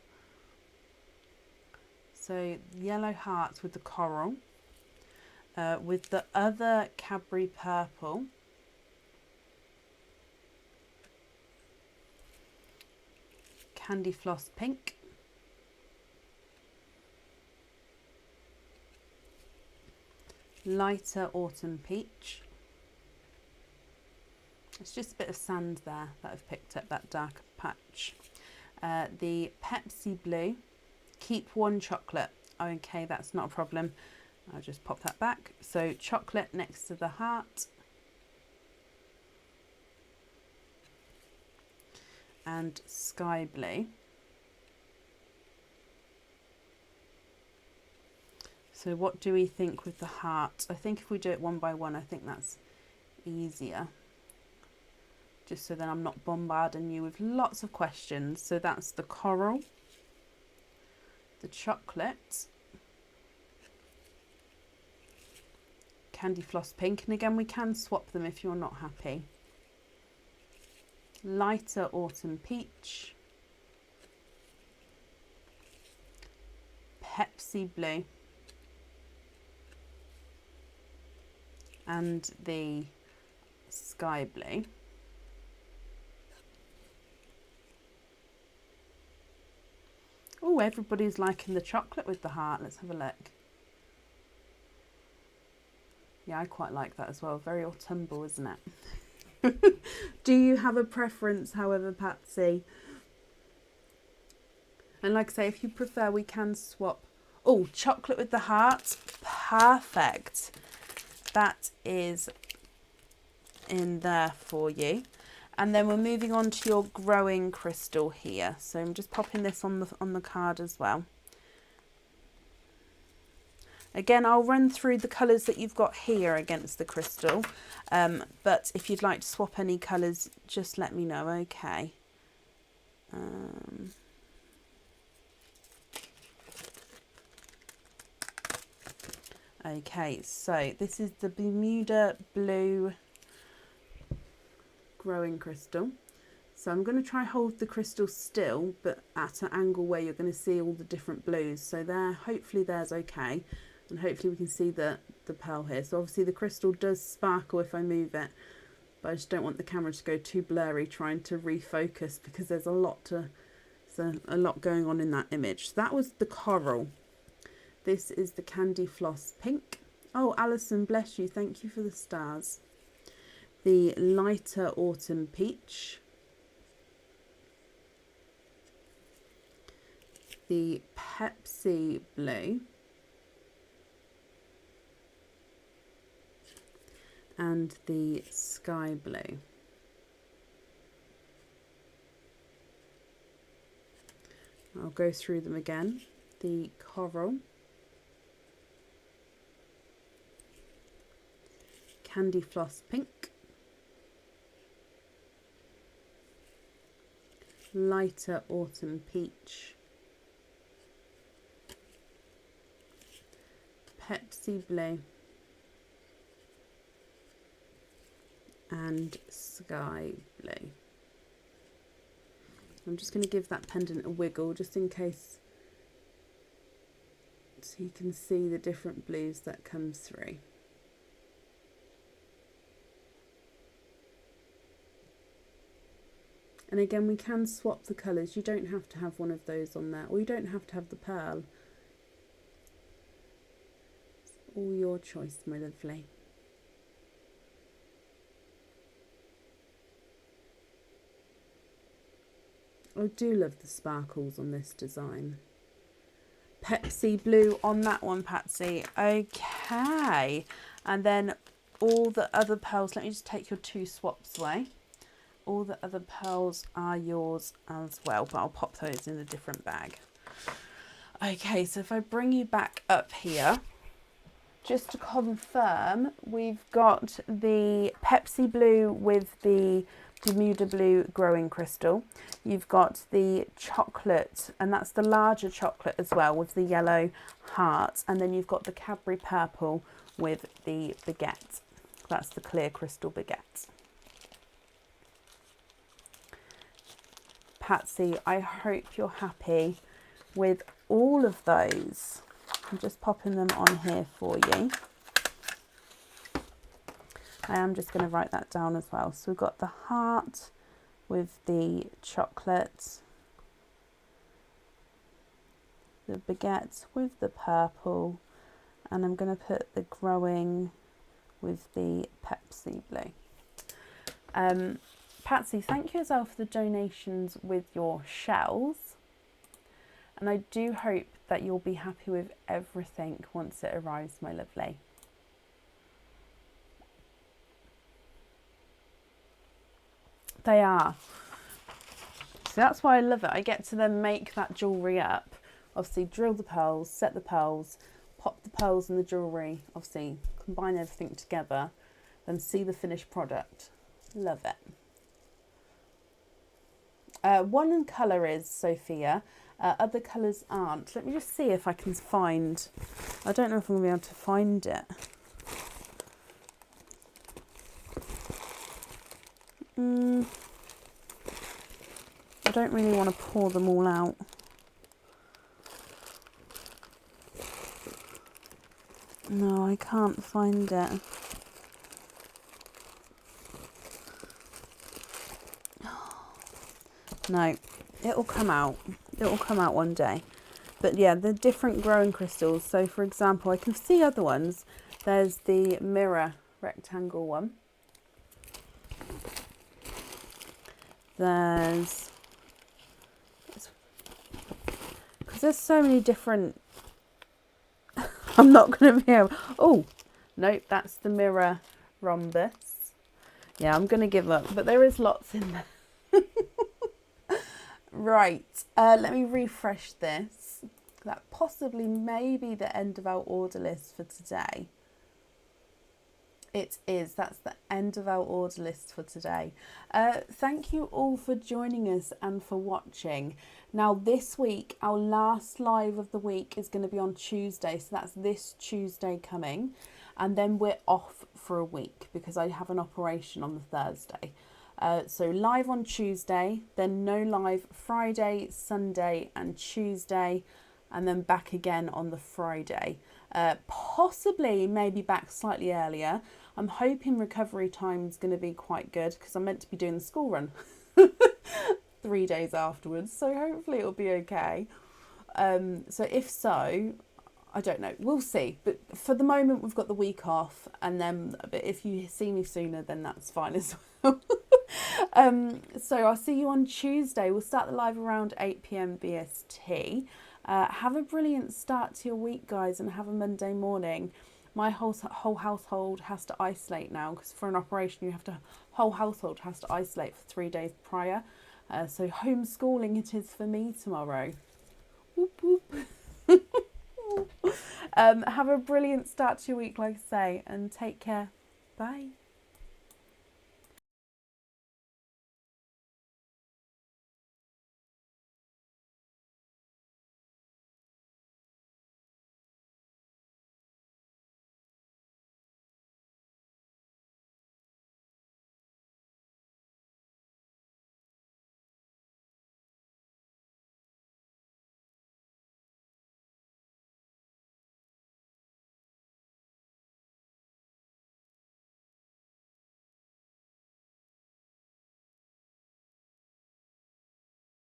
So yellow hearts with the coral. With the other Cadbury purple. Candy floss pink. Lighter autumn peach. It's just a bit of sand there that I've picked up, that dark patch. The Pepsi blue. Keep one chocolate. Okay, that's not a problem. I'll just pop that back. So chocolate next to the heart. And sky blue. So what do we think with the heart? I think if we do it one by one, I think that's easier. Just so then I'm not bombarding you with lots of questions. So that's the coral, the chocolate, candy floss pink, and again we can swap them if you're not happy. Lighter autumn peach, Pepsi blue, and the sky blue. Oh, everybody's liking the chocolate with the heart. Let's have a look. Yeah, I quite like that as well. Very autumnal, isn't it? Do you have a preference, however, Patsy? And like I say, if you prefer, we can swap. Oh, chocolate with the heart. Perfect. That is in there for you. And then we're moving on to your growing crystal here. So I'm just popping this on the card as well. Again, I'll run through the colours that you've got here against the crystal. But if you'd like to swap any colours, just let me know, okay? Okay, so this is the Bermuda Blue growing crystal. So I'm going to try hold the crystal still, but at an angle where you're going to see all the different blues. So there, hopefully there's okay, and hopefully we can see the pearl here. So obviously the crystal does sparkle if I move it, but I just don't want the camera to go too blurry trying to refocus, because there's a lot going on in that image. So that was the coral. This is the candy floss pink. Oh, Alison, bless you, thank you for the stars. The lighter autumn peach, the Pepsi blue, and the sky blue. I'll go through them again. The coral, candy floss pink, lighter autumn peach, Pepsi blue, and sky blue. I'm just going to give that pendant a wiggle just in case, so you can see the different blues that come through. And again, we can swap the colours. You don't have to have one of those on there, or you don't have to have the pearl. It's all your choice, my lovely. I do love the sparkles on this design. Pepsi blue on that one, Patsy. Okay. And then all the other pearls, let me just take your 2 swaps away. All the other pearls are yours as well, but I'll pop those in a different bag. Okay, so if I bring you back up here, just to confirm, we've got the Pepsi blue with the Bermuda Blue growing crystal. You've got the chocolate, and that's the larger chocolate as well, with the yellow heart. And then you've got the Cadbury purple with the baguette. That's the clear crystal baguette. Patsy, I hope you're happy with all of those. I'm just popping them on here for you. I am just going to write that down as well. So we've got the heart with the chocolate, the baguette with the purple, and I'm going to put the growing with the Pepsi blue. Patsy, thank you as well for the donations with your shells. And I do hope that you'll be happy with everything once it arrives, my lovely. They are. So that's why I love it. I get to then make that jewellery up. Obviously drill the pearls, set the pearls, pop the pearls and the jewellery, obviously combine everything together, then see the finished product. Love it. One colour is Sophia, other colours aren't. Let me just see if I can find, I don't know if I'm going to be able to find it. I don't really want to pour them all out. No, I can't find it. No, it'll come out. It'll come out one day. But yeah, the different growing crystals. So for example, I can see other ones. There's the mirror rectangle one. There's, because there's so many different, I'm not going to be able, oh, nope, that's the mirror rhombus. Yeah, I'm going to give up, but there is lots in there. Right, let me refresh this. That possibly may be the end of our order list for today. It is. That's the end of our order list for today. Thank you all for joining us and for watching. Now this week, our last live of the week is going to be on Tuesday. So that's this Tuesday coming. And then we're off for a week because I have an operation on the Thursday. So live on Tuesday, then no live Friday, Sunday and Tuesday. And then back again on the Friday. Possibly maybe back slightly earlier. I'm hoping recovery time is going to be quite good because I'm meant to be doing the school run 3 days afterwards. So hopefully it'll be okay. So if so, I don't know. We'll see. But for the moment, we've got the week off. And then if you see me sooner, then that's fine as well. So I'll see you on Tuesday. We'll start the live around 8 p.m. BST. Have a brilliant start to your week, guys, and have a Monday morning. My whole household has to isolate now because for an operation, whole household has to isolate for 3 days prior. So homeschooling it is for me tomorrow. Whoop, whoop. Have a brilliant start to your week, like I say, and take care. Bye.